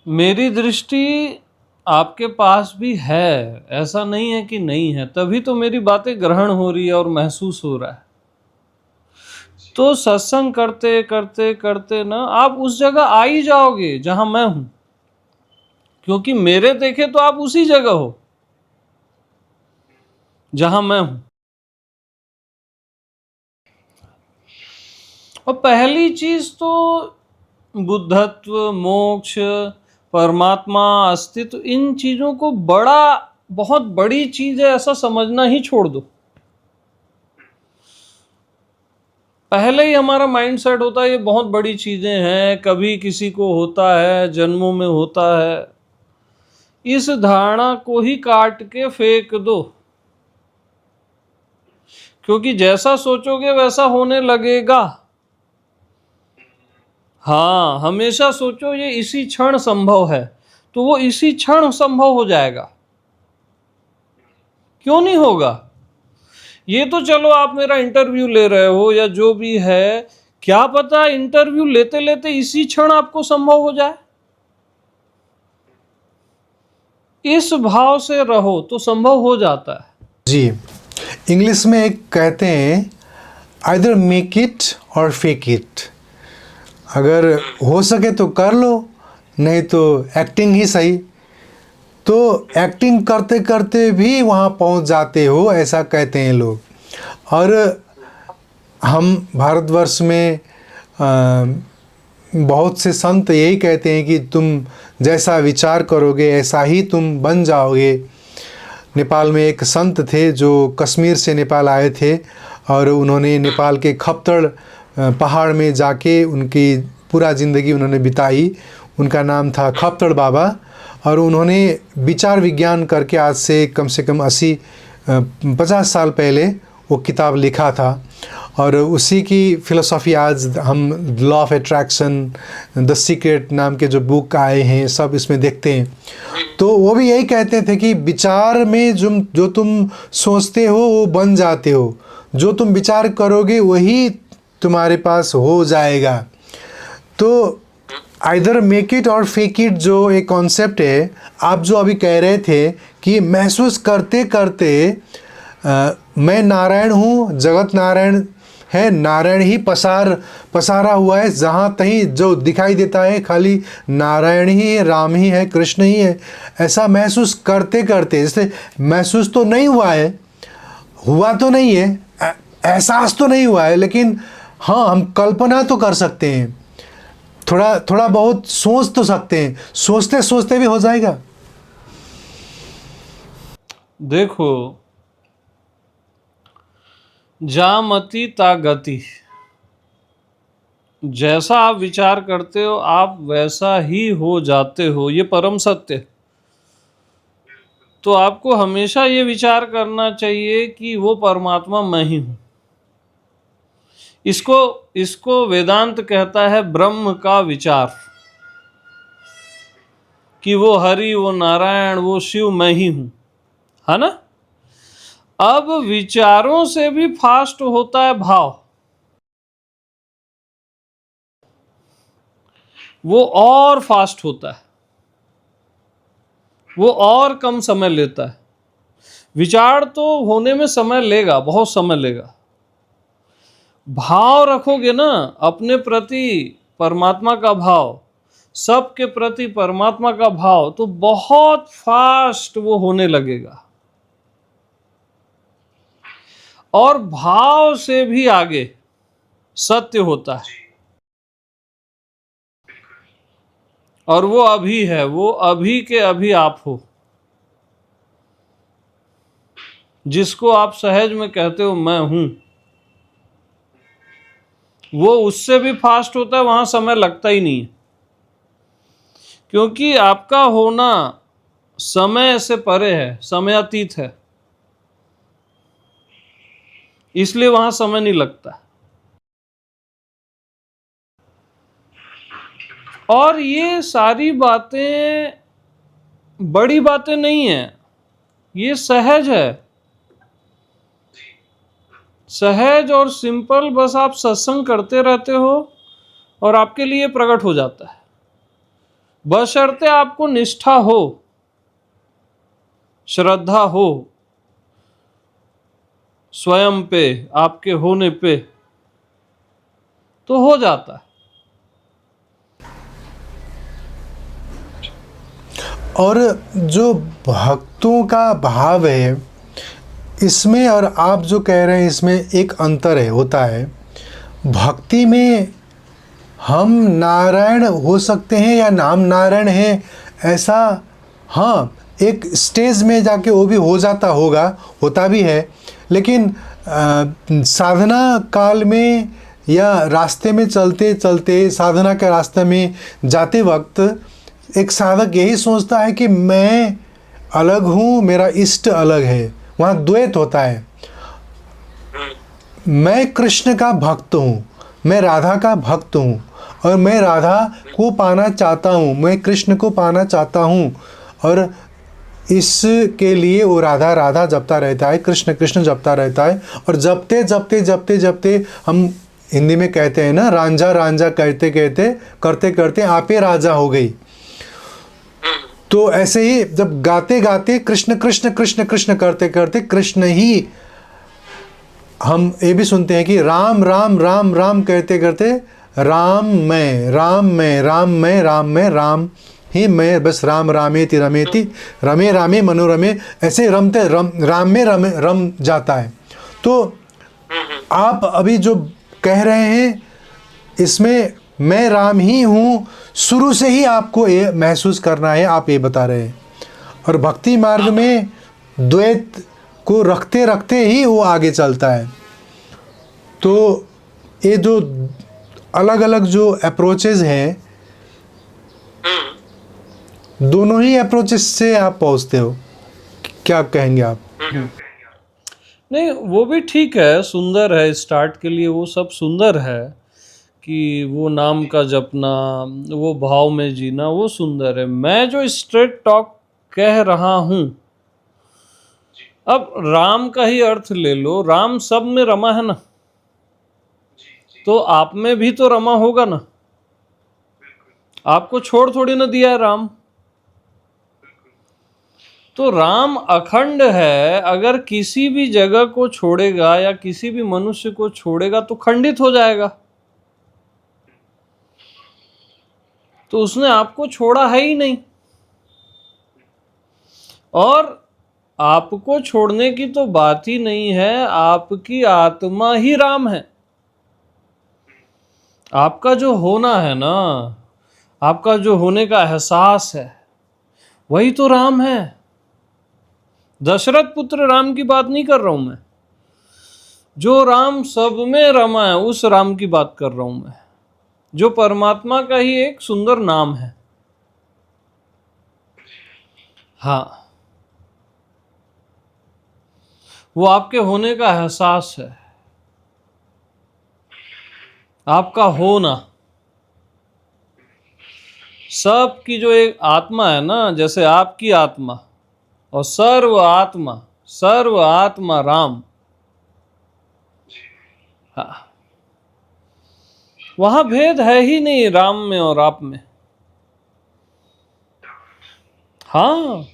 C: मेरी दृष्टि आपके पास भी है, ऐसा नहीं है कि नहीं है, तभी तो मेरी बातें ग्रहण हो रही है और महसूस हो रहा है। तो सत्संग करते करते करते ना आप उस जगह आ ही जाओगे जहां मैं हूं, क्योंकि मेरे देखे तो आप उसी जगह हो जहां मैं हूं। और पहली चीज तो बुद्धत्व, मोक्ष, परमात्मा, अस्तित्व, इन चीजों को बहुत बड़ी चीज है ऐसा समझना ही छोड़ दो। पहले ही हमारा माइंड सेट होता है ये बहुत बड़ी चीजें हैं, कभी किसी को होता है, जन्मों में होता है। इस धारणा को ही काट के फेंक दो, क्योंकि जैसा सोचोगे वैसा होने लगेगा। हाँ, हमेशा सोचो ये इसी क्षण संभव है, तो वो इसी क्षण संभव हो जाएगा। क्यों नहीं होगा? ये तो चलो आप मेरा इंटरव्यू ले रहे हो या जो भी है, क्या पता इंटरव्यू लेते लेते इसी क्षण आपको संभव हो जाए। इस भाव से रहो तो संभव हो जाता है।
B: जी, इंग्लिश में एक कहते हैं आइदर मेक इट और फेक इट। अगर हो सके तो कर लो, नहीं तो एक्टिंग ही सही। तो एक्टिंग करते करते भी वहाँ पहुँच जाते हो, ऐसा कहते हैं लोग। और हम भारतवर्ष में बहुत से संत यही कहते हैं कि तुम जैसा विचार करोगे ऐसा ही तुम बन जाओगे। नेपाल में एक संत थे जो कश्मीर से नेपाल आए थे और उन्होंने नेपाल के खप्तड़ पहाड़ में जाके उनकी पूरा ज़िंदगी उन्होंने बिताई। उनका नाम था खप्तड़ बाबा और उन्होंने विचार विज्ञान करके आज से कम 50 साल पहले वो किताब लिखा था। और उसी की फ़िलोसॉफ़ी आज हम law of attraction, the secret नाम के जो बुक आए हैं सब इसमें देखते हैं। तो वो भी यही कहते थे कि विचार में जो तुम सोचते हो वो बन जाते हो, जो तुम विचार करोगे वही तुम्हारे पास हो जाएगा। तो आइदर मेक इट और फेक इट जो एक कॉन्सेप्ट है, आप जो अभी कह रहे थे कि महसूस करते करते मैं नारायण हूँ, जगत नारायण है, नारायण ही पसारा हुआ है, जहाँ तहीं जो दिखाई देता है खाली नारायण ही है, राम ही है, कृष्ण ही है, ऐसा महसूस करते करते, इसलिए महसूस तो नहीं हुआ है, हुआ तो नहीं है, एहसास तो नहीं हुआ है, लेकिन हाँ हम कल्पना तो कर सकते हैं, थोड़ा बहुत सोच तो सकते हैं, सोचते सोचते भी हो जाएगा।
C: देखो, जा मति ता गति, जैसा आप विचार करते हो आप वैसा ही हो जाते हो, ये परम सत्य। तो आपको हमेशा ये विचार करना चाहिए कि वो परमात्मा मैं ही हूँ। इसको वेदांत कहता है ब्रह्म का विचार, कि वो हरि, वो नारायण, वो शिव मैं ही हूँ, है ना। अब विचारों से भी फास्ट होता है भाव, वो और फास्ट होता है, वो और कम समय लेता है। विचार तो होने में समय लेगा, बहुत समय लेगा। भाव रखोगे ना अपने प्रति परमात्मा का भाव, सबके प्रति परमात्मा का भाव, तो बहुत फास्ट वो होने लगेगा। और भाव से भी आगे सत्य होता है, और वो अभी है, वो अभी के अभी आप हो, जिसको आप सहज में कहते हो मैं हूं, वो उससे भी फास्ट होता है, वहां समय लगता ही नहीं है, क्योंकि आपका होना समय से परे है, समयातीत है, इसलिए वहां समय नहीं लगता। और ये सारी बातें बड़ी बातें नहीं है, ये सहज है, सहज और सिंपल। बस आप सत्संग करते रहते हो और आपके लिए प्रकट हो जाता है, बशर्ते आपको निष्ठा हो, श्रद्धा हो स्वयं पे, आपके होने पे, तो हो जाता है।
B: और जो भक्तों का भाव है इसमें और आप जो कह रहे हैं इसमें एक अंतर है, होता है। भक्ति में हम नारायण हो सकते हैं या नाम नारायण है, ऐसा हाँ एक स्टेज में जाके वो भी हो जाता होगा, होता भी है। लेकिन साधना काल में या रास्ते में चलते चलते, साधना के रास्ते में जाते वक्त एक साधक यही सोचता है कि मैं अलग हूँ, मेरा इष्ट अलग है, वहाँ द्वैत होता है। मैं कृष्ण का भक्त हूँ, मैं राधा का भक्त हूँ, और मैं राधा को पाना चाहता हूँ, मैं कृष्ण को पाना चाहता हूँ, और इसके लिए वो राधा राधा जपता रहता है, कृष्ण कृष्ण जपता रहता है। और जपते जपते जपते जपते, हम हिंदी में कहते हैं ना, रांझा रांझा कहते कहते करते करते आपे राजा हो गई। तो ऐसे ही जब गाते गाते कृष्ण कृष्ण कृष्ण कृष्ण करते करते कृष्ण ही, हम ये भी सुनते हैं कि राम राम राम राम कहते करते राम मैं राम मैं राम मैं राम मैं राम ही मैं, बस राम रामेति रमेति रमे रामे मनोरमे, ऐसे रमते राम में रम जाता है। तो आप अभी जो कह रहे हैं इसमें मैं राम ही हूँ, शुरू से ही आपको ये महसूस करना है, आप ये बता रहे हैं। और भक्ति मार्ग में द्वैत को रखते रखते ही वो आगे चलता है। तो ये जो अलग अलग जो अप्रोचेज हैं, दोनों ही अप्रोचेस से आप पहुंचते हो, क्या कहेंगे आप?
C: नहीं, वो भी ठीक है, सुंदर है, स्टार्ट के लिए वो सब सुंदर है कि वो नाम का जपना, वो भाव में जीना, वो सुंदर है। मैं जो स्ट्रेट टॉक कह रहा हूँ, अब राम का ही अर्थ ले लो, राम सब में रमा है ना, तो आप में भी तो रमा होगा ना, आपको छोड़ थोड़ी ना दिया है राम। तो राम अखंड है, अगर किसी भी जगह को छोड़ेगा या किसी भी मनुष्य को छोड़ेगा तो खंडित हो जाएगा। तो उसने आपको छोड़ा है ही नहीं, और आपको छोड़ने की तो बात ही नहीं है, आपकी आत्मा ही राम है। आपका जो होना है ना, आपका जो होने का एहसास है, वही तो राम है। दशरथ पुत्र राम की बात नहीं कर रहा हूं मैं, जो राम सब में रमा है उस राम की बात कर रहा हूं मैं, जो परमात्मा का ही एक सुंदर नाम है। हाँ, वो आपके होने का एहसास है, आपका होना। सब की जो एक आत्मा है ना, जैसे आपकी आत्मा और सर्व आत्मा राम। हाँ, वहां भेद है ही नहीं राम में और आप में। हाँ,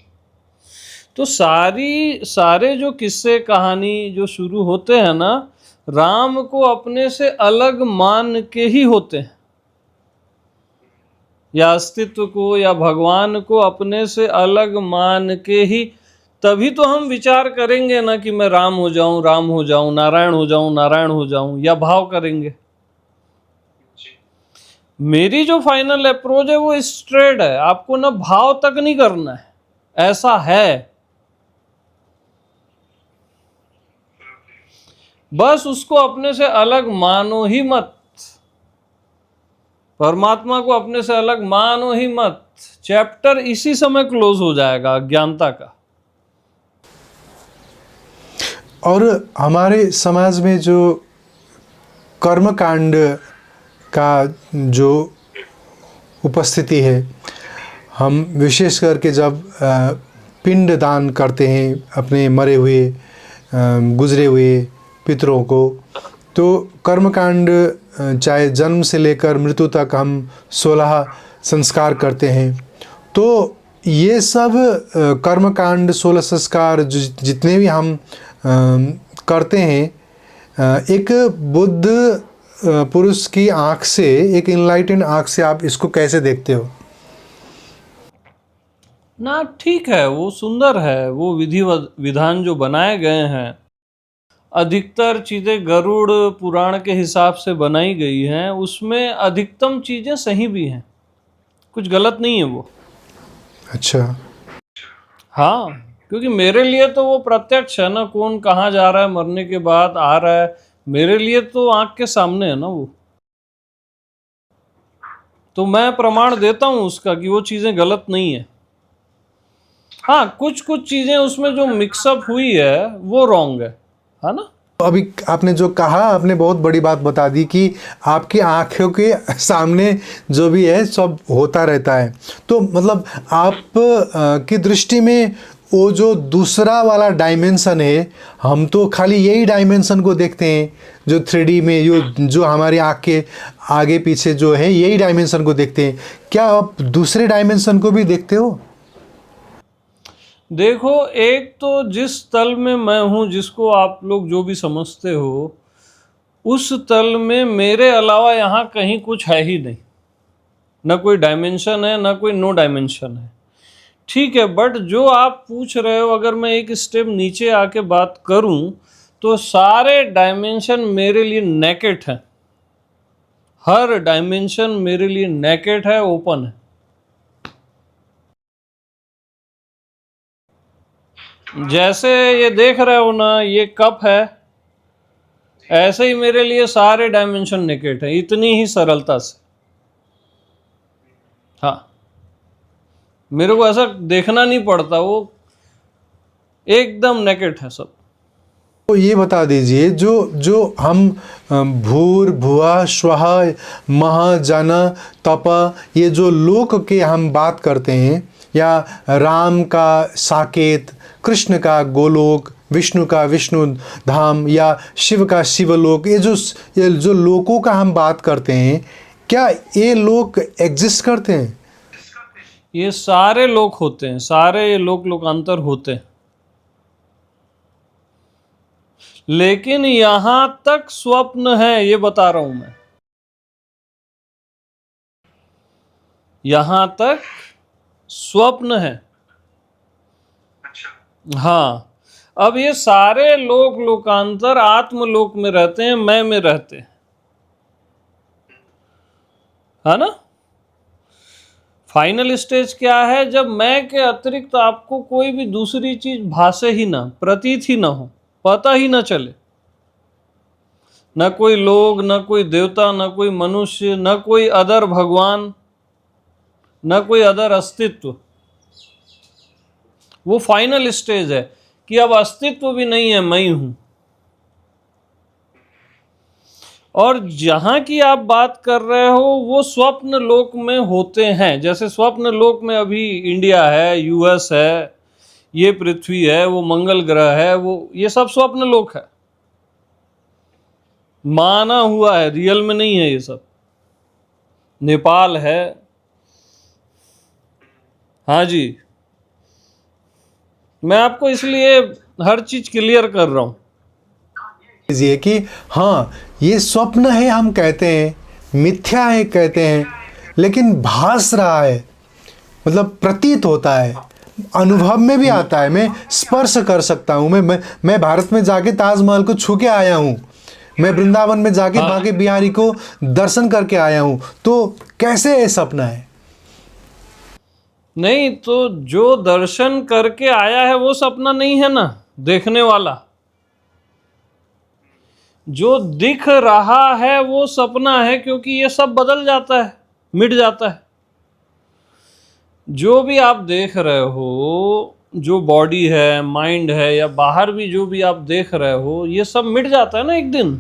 C: तो सारे जो किस्से कहानी जो शुरू होते हैं ना, राम को अपने से अलग मान के ही होते हैं, या अस्तित्व को या भगवान को अपने से अलग मान के ही, तभी तो हम विचार करेंगे ना कि मैं राम हो जाऊं, नारायण हो जाऊं, या भाव करेंगे। मेरी जो फाइनल अप्रोच है वो स्ट्रेट है, आपको ना भाव तक नहीं करना है, ऐसा है, बस उसको अपने से अलग मानो ही मत, परमात्मा को अपने से अलग मानो ही मत। चैप्टर इसी समय क्लोज हो जाएगा अज्ञानता का।
B: और हमारे समाज में जो कर्मकांड का जो उपस्थिति है, हम विशेष करके जब पिंड दान करते हैं अपने मरे हुए गुजरे हुए पितरों को, तो कर्मकांड चाहे जन्म से लेकर मृत्यु तक हम 16 संस्कार करते हैं। तो ये सब कर्मकांड 16 संस्कार जितने भी हम करते हैं, एक बुद्ध पुरुष की आँख से, एक इनलाइटेंड आँख से आप इसको कैसे देखते हो?
C: ना ठीक है, वो सुंदर है, वो विधि विधान जो बनाए गए हैं, अधिकतर चीज़ें गरुड़ पुराण के हिसाब से बनाई गई हैं, उसमें अधिकतम चीज़ें सही भी हैं, कुछ गलत नहीं है वो।
B: अच्छा।
C: हाँ, क्योंकि मेरे लिए तो वो प्रत्यक्ष है ना, कौन कहाँ जा रहा है, मरने के बाद आ रहा है, मेरे लिए तो आंख के सामने है ना वो। तो मैं प्रमाण देता हूँ उसका कि वो चीज़ें गलत नहीं है। हाँ, कुछ चीज़ें उसमें जो मिक्सअप हुई है वो रॉन्ग है ना।
B: अभी आपने जो कहा, आपने बहुत बड़ी बात बता दी कि आपकी आंखों के सामने जो भी है सब होता रहता है। तो मतलब आप की दृष्टि में वो जो दूसरा वाला डायमेंशन है, हम तो खाली यही डायमेंशन को देखते हैं जो 3D में जो हमारी आँख के आगे पीछे जो है, यही डायमेंशन को देखते हैं। क्या आप दूसरे डायमेंशन को भी देखते हो?
C: देखो, एक तो जिस तल में मैं हूँ, जिसको आप लोग जो भी समझते हो, उस तल में मेरे अलावा यहाँ कहीं कुछ है ही नहीं। ना कोई डायमेंशन है, ना कोई नो डायमेंशन है। ठीक है, बट जो आप पूछ रहे हो, अगर मैं एक स्टेप नीचे आके बात करूं, तो सारे डायमेंशन मेरे लिए नेकेड है। हर डायमेंशन मेरे लिए नेकेड है, ओपन है। जैसे ये देख रहे हो ना, ये कप है, ऐसे ही मेरे लिए सारे डायमेंशन नेकेड है, इतनी ही सरलता से। हाँ, मेरे को ऐसा देखना नहीं पड़ता, वो एकदम नेकेड है सब।
B: तो ये बता दीजिए, जो जो हम भूर्भुवः स्वः महः जन तप, ये जो लोक के हम बात करते हैं, या राम का साकेत, कृष्ण का गोलोक, विष्णु का विष्णु धाम, या शिव का शिवलोक, ये जो लोकों का हम बात करते हैं, क्या ये लोक एग्जिस्ट करते हैं?
C: ये सारे लोक होते हैं, सारे ये लोक लोकांतर होते हैं, लेकिन यहां तक स्वप्न है, ये बता रहा हूं मैं। यहां तक स्वप्न है।
A: अच्छा।
C: हाँ, अब ये सारे लोक लोकांतर आत्मलोक में रहते हैं, मैं में रहते हैं, है ना। फाइनल स्टेज क्या है? जब मैं के अतिरिक्त आपको कोई भी दूसरी चीज भासे ही ना, प्रतीत ही ना हो, पता ही ना चले। न कोई लोग, न कोई देवता, न कोई मनुष्य, न कोई अदर भगवान, न कोई अदर अस्तित्व। वो फाइनल स्टेज है कि अब अस्तित्व भी नहीं है, मैं ही हूं। और जहां की आप बात कर रहे हो, वो स्वप्न लोक में होते हैं। जैसे स्वप्न लोक में अभी इंडिया है, यूएस है, ये पृथ्वी है, वो मंगल ग्रह है, वो ये सब स्वप्न लोक है, माना हुआ है, रियल में नहीं है ये सब। नेपाल है। हाँ जी, मैं आपको इसलिए हर चीज क्लियर कर रहा हूं।
B: कीजिए कि हाँ, ये स्वप्न है हम कहते हैं, मिथ्या है कहते हैं, लेकिन भास रहा है, मतलब प्रतीत होता है, अनुभव में भी आता है। मैं स्पर्श कर सकता हूँ। मैं भारत में जाके ताजमहल को छू के आया हूँ, मैं वृंदावन में जाके बांके बिहारी को दर्शन करके आया हूँ। तो कैसे ये सपना है?
C: नहीं, तो जो दर्शन करके आया है वो सपना नहीं है ना, देखने वाला। जो दिख रहा है वो सपना है, क्योंकि ये सब बदल जाता है, मिट जाता है। जो भी आप देख रहे हो, जो बॉडी है, माइंड है, या बाहर भी जो भी आप देख रहे हो, ये सब मिट जाता है ना एक दिन।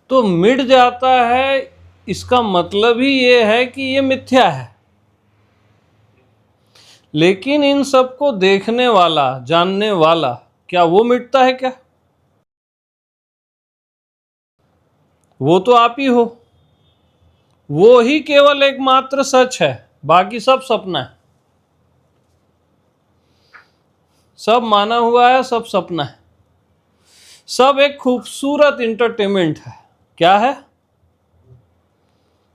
C: तो मिट जाता है, इसका मतलब ही ये है कि ये मिथ्या है। लेकिन इन सबको देखने वाला, जानने वाला, क्या वो मिटता है क्या? वो तो आप ही हो। वो ही केवल एकमात्र सच है, बाकी सब सपना है, सब माना हुआ है, सब सपना है, सब एक खूबसूरत इंटरटेनमेंट है। क्या है?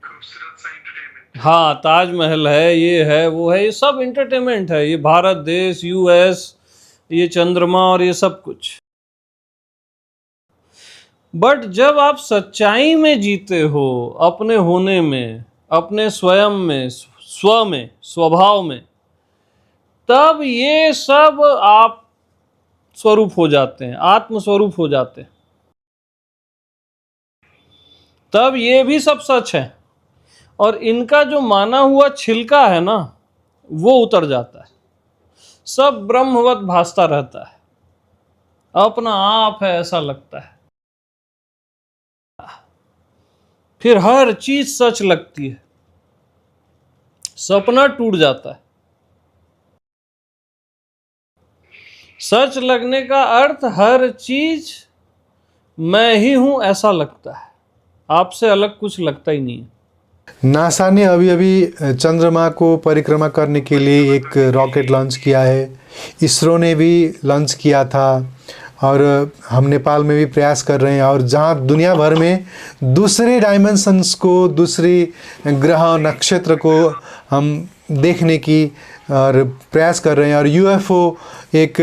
A: खूबसूरत सा एंटरटेनमेंट।
C: हाँ, ताजमहल है, ये है, वो है, ये सब इंटरटेनमेंट है। ये भारत देश, यूएस, ये चंद्रमा और ये सब कुछ। बट जब आप सच्चाई में जीते हो, अपने होने में, अपने स्वयं में, स्व में, स्वभाव में, तब ये सब आप स्वरूप हो जाते हैं, आत्म स्वरूप हो जाते हैं। तब ये भी सब सच है, और इनका जो माना हुआ छिलका है ना, वो उतर जाता है, सब ब्रह्मवत भासता रहता है। अपना आप है ऐसा लगता है, फिर हर चीज सच लगती है, सपना टूट जाता है। सच लगने का अर्थ हर चीज मैं ही हूं ऐसा लगता है, आपसे अलग कुछ लगता ही नहीं है।
B: नासा ने अभी अभी चंद्रमा को परिक्रमा करने के लिए एक रॉकेट लॉन्च किया है। इसरो ने भी लॉन्च किया था और हम नेपाल में भी प्रयास कर रहे हैं, और जहां दुनिया भर में दूसरे डायमेंशंस को, दूसरी ग्रह नक्षत्र को हम देखने की और प्रयास कर रहे हैं। और यूएफओ एक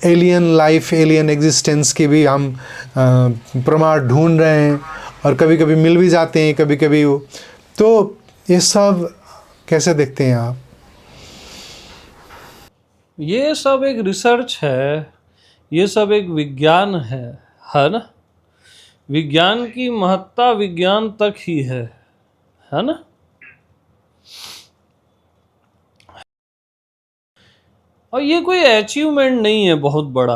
B: एलियन लाइफ, एलियन एग्जिस्टेंस की भी हम प्रमाण ढूंढ रहे हैं, और कभी कभी मिल भी जाते हैं, कभी कभी। तो ये सब कैसे देखते हैं आप?
C: ये सब एक रिसर्च है, ये सब एक विज्ञान है ना। विज्ञान की महत्ता विज्ञान तक ही है ना। और ये कोई अचीवमेंट नहीं है बहुत बड़ा।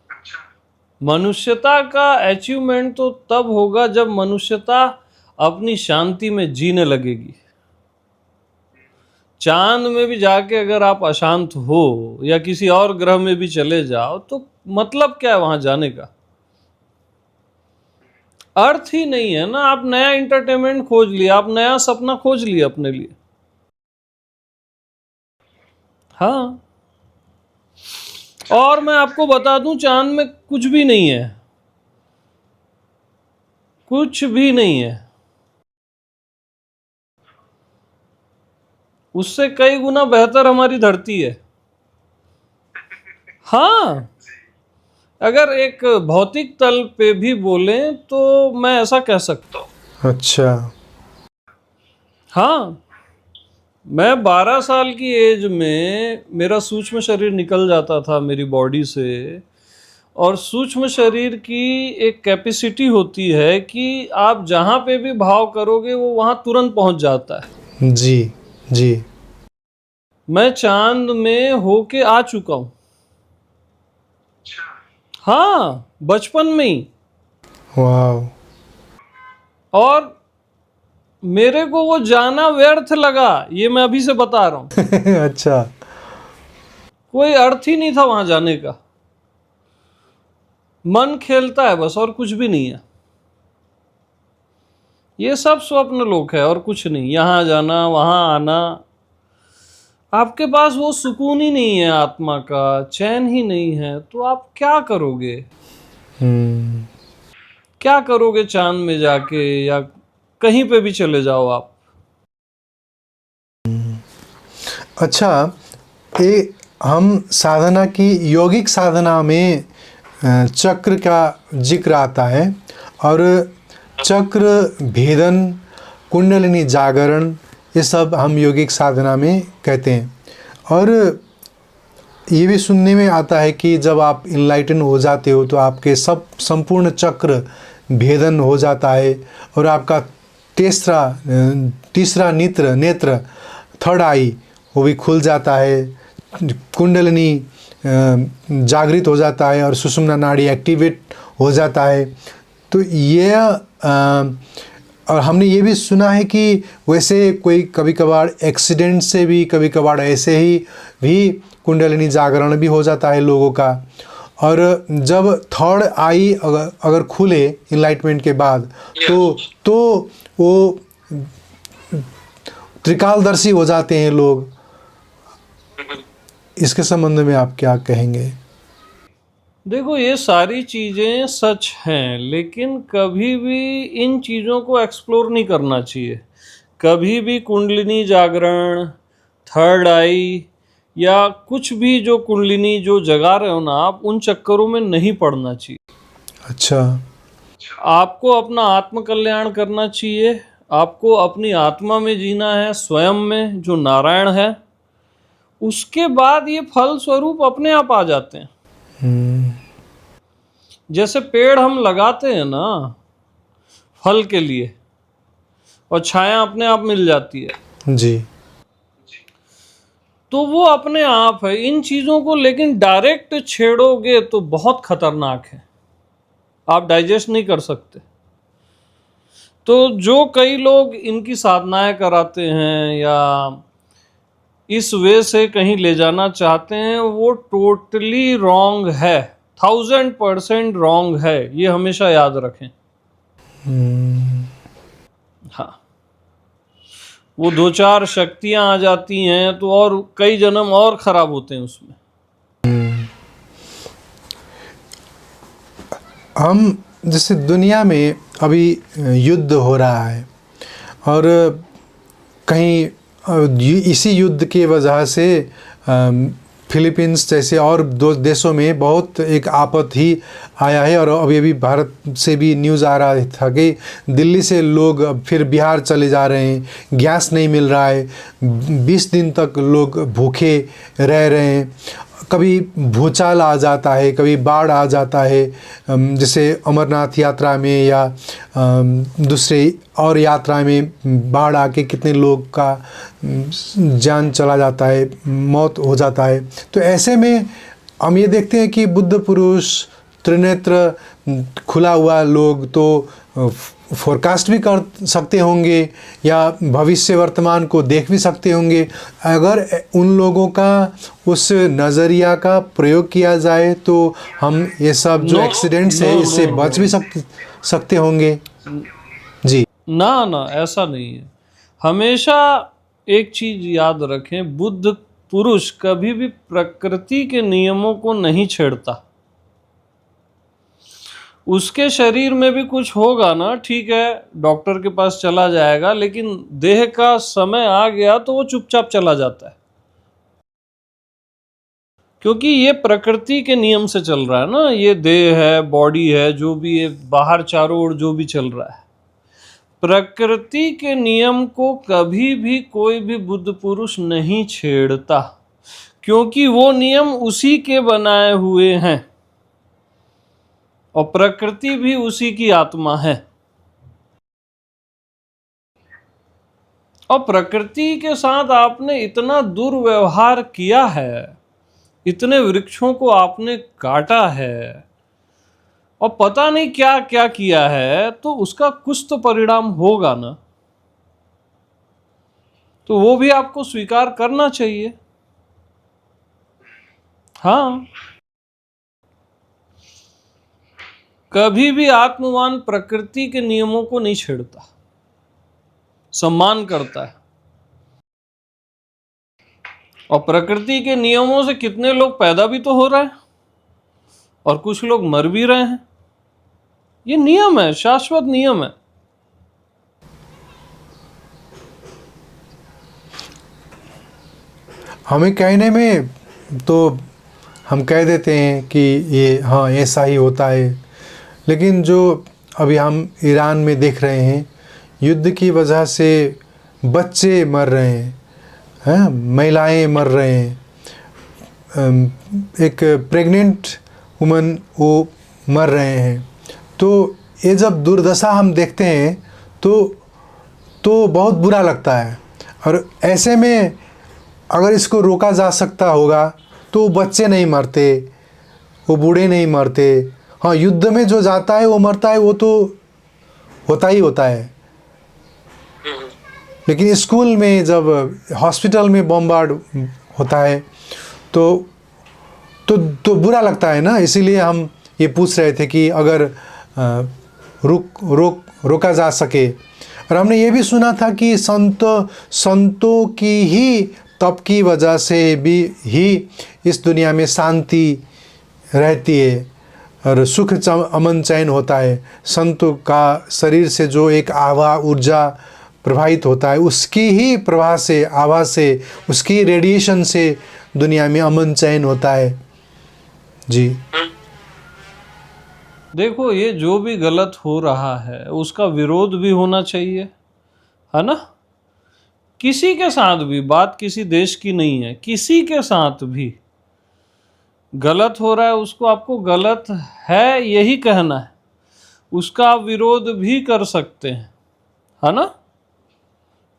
A: अच्छा।
C: मनुष्यता का अचीवमेंट तो तब होगा जब मनुष्यता अपनी शांति में जीने लगेगी। चांद में भी जाके अगर आप अशांत हो, या किसी और ग्रह में भी चले जाओ, तो मतलब क्या है वहां जाने का? अर्थ ही नहीं है ना। आप नया एंटरटेनमेंट खोज लिया, आप नया सपना खोज लिया अपने लिए। हाँ, और मैं आपको बता दूं, चांद में कुछ भी नहीं है, कुछ भी नहीं है। उससे कई गुना बेहतर हमारी धरती है। हाँ, अगर एक भौतिक तल पे भी बोलें तो मैं ऐसा कह सकता हूँ।
B: अच्छा।
C: हाँ, मैं 12 साल की एज में मेरा सूक्ष्म शरीर निकल जाता था मेरी बॉडी से, और सूक्ष्म शरीर की एक कैपेसिटी होती है कि आप जहाँ पे भी भाव करोगे वो वहाँ तुरंत पहुँच जाता है।
B: जी जी।
C: मैं चांद में होके आ चुका हूँ।
A: अच्छा।
C: हाँ, बचपन में ही।
B: वाह।
C: और मेरे को वो जाना व्यर्थ लगा, ये मैं अभी से बता रहा हूँ।
B: अच्छा।
C: कोई अर्थ ही नहीं था वहां जाने का। मन खेलता है बस, और कुछ भी नहीं है। ये सब स्वप्न लोक है और कुछ नहीं। यहां जाना, वहां आना, आपके पास वो सुकून ही नहीं है, आत्मा का चैन ही नहीं है, तो आप क्या करोगे? क्या करोगे चांद में जाके, या कहीं पे भी चले जाओ आप?
B: अच्छा, ये हम साधना की, यौगिक साधना में चक्र का जिक्र आता है, और चक्र भेदन, कुंडलिनी जागरण, ये सब हम यौगिक साधना में कहते हैं। और ये भी सुनने में आता है कि जब आप इनलाइटन हो जाते हो तो आपके सब संपूर्ण चक्र भेदन हो जाता है, और आपका तीसरा नेत्र थर्ड आई वो भी खुल जाता है, कुंडलिनी जागृत हो जाता है, और सुषुम्ना नाड़ी एक्टिवेट हो जाता है। तो ये और हमने ये भी सुना है कि वैसे कोई कभी कभार एक्सीडेंट से भी, कभी कभार ऐसे ही भी कुंडलिनी जागरण भी हो जाता है लोगों का। और जब थर्ड आई अगर खुले इनलाइटमेंट के बाद, तो वो त्रिकालदर्शी हो जाते हैं लोग। इसके संबंध में आप क्या कहेंगे?
C: देखो, ये सारी चीज़ें सच हैं, लेकिन कभी भी इन चीज़ों को एक्सप्लोर नहीं करना चाहिए। कभी भी कुंडलिनी जागरण, थर्ड आई, या कुछ भी जो कुंडलिनी जो जगा रहे हो ना आप, उन चक्करों में नहीं पड़ना चाहिए।
B: अच्छा।
C: आपको अपना आत्म कल्याण करना चाहिए। आपको अपनी आत्मा में जीना है, स्वयं में जो नारायण है। उसके बाद ये फल स्वरूप अपने आप आ जाते हैं। जैसे पेड़ हम लगाते हैं ना फल के लिए, और छाया अपने आप मिल जाती है।
B: जी।
C: तो वो अपने आप है। इन चीज़ों को लेकिन डायरेक्ट छेड़ोगे तो बहुत खतरनाक है, आप डाइजेस्ट नहीं कर सकते। तो जो कई लोग इनकी साधनाएं कराते हैं या इस वे से कहीं ले जाना चाहते हैं, वो टोटली रॉन्ग है, 1000% रॉन्ग है, ये हमेशा याद रखें। हाँ, वो 2-4 शक्तियां आ जाती हैं तो और कई जन्म और खराब होते हैं उसमें।
B: हम जैसे दुनिया में अभी युद्ध हो रहा है और कहीं इसी युद्ध की वजह से फिलीपींस जैसे और दो देशों में बहुत एक आपत ही आया है। और अभी अभी भारत से भी न्यूज़ आ रहा था कि दिल्ली से लोग फिर बिहार चले जा रहे हैं, गैस नहीं मिल रहा है, 20 दिन तक लोग भूखे रह रहे हैं। कभी भूचाल आ जाता है, कभी बाढ़ आ जाता है, जैसे अमरनाथ यात्रा में या दूसरे और यात्रा में बाढ़ आके कितने लोग का जान चला जाता है, मौत हो जाता है। तो ऐसे में हम ये देखते हैं कि बुद्ध पुरुष, त्रिनेत्र, खुला हुआ लोग तो फोरकास्ट भी कर सकते होंगे या भविष्य वर्तमान को देख भी सकते होंगे। अगर उन लोगों का उस नज़रिया का प्रयोग किया जाए तो हम ये सब जो एक्सीडेंट्स है इससे बच भी सकते होंगे। जी
C: ना ना, ऐसा नहीं है। हमेशा एक चीज याद रखें, बुद्ध पुरुष कभी भी प्रकृति के नियमों को नहीं छेड़ता। उसके शरीर में भी कुछ होगा ना, ठीक है, डॉक्टर के पास चला जाएगा, लेकिन देह का समय आ गया तो वो चुपचाप चला जाता है, क्योंकि ये प्रकृति के नियम से चल रहा है ना। ये देह है, बॉडी है, जो भी है बाहर चारों ओर जो भी चल रहा है, प्रकृति के नियम को कभी भी कोई भी बुद्ध पुरुष नहीं छेड़ता, क्योंकि वो नियम उसी के बनाए हुए हैं और प्रकृति भी उसी की आत्मा है। और प्रकृति के साथ आपने इतना दुर्व्यवहार किया है, इतने वृक्षों को आपने काटा है और पता नहीं क्या क्या किया है, तो उसका कुछ तो परिणाम होगा ना। तो वो भी आपको स्वीकार करना चाहिए। हाँ, कभी भी आत्मवान प्रकृति के नियमों को नहीं छेड़ता, सम्मान करता है। और प्रकृति के नियमों से कितने लोग पैदा भी तो हो रहे हैं और कुछ लोग मर भी रहे हैं। ये नियम है, शाश्वत नियम है।
B: हमें कहने में तो हम कह देते हैं कि ये हाँ ऐसा ही होता है, लेकिन जो अभी हम ईरान में देख रहे हैं, युद्ध की वजह से बच्चे मर रहे हैं, महिलाएं मर रहे हैं, एक प्रेग्नेंट वुमन वो मर रहे हैं। तो ये जब दुर्दशा हम देखते हैं तो बहुत बुरा लगता है। और ऐसे में अगर इसको रोका जा सकता होगा तो बच्चे नहीं मरते, वो बूढ़े नहीं मरते। हाँ, युद्ध में जो जाता है वो मरता है, वो तो होता ही होता है। लेकिन स्कूल में जब हॉस्पिटल में बॉम्बार्ड होता है तो बुरा लगता है ना। इसीलिए हम ये पूछ रहे थे कि अगर रोका जा सके। और हमने ये भी सुना था कि संतों की ही तप की वजह से भी ही इस दुनिया में शांति रहती है और सुख अमन चैन होता है। संतों का शरीर से जो एक आभा ऊर्जा प्रभावित होता है, उसकी ही प्रवाह से, आभा से, उसकी रेडिएशन से दुनिया में अमन चैन होता है। जी
C: देखो, ये जो भी गलत हो रहा है उसका विरोध भी होना चाहिए, है ना। किसी के साथ भी, बात किसी देश की नहीं है, किसी के साथ भी गलत हो रहा है उसको आपको गलत है यही कहना है, उसका आप विरोध भी कर सकते हैं, है ना।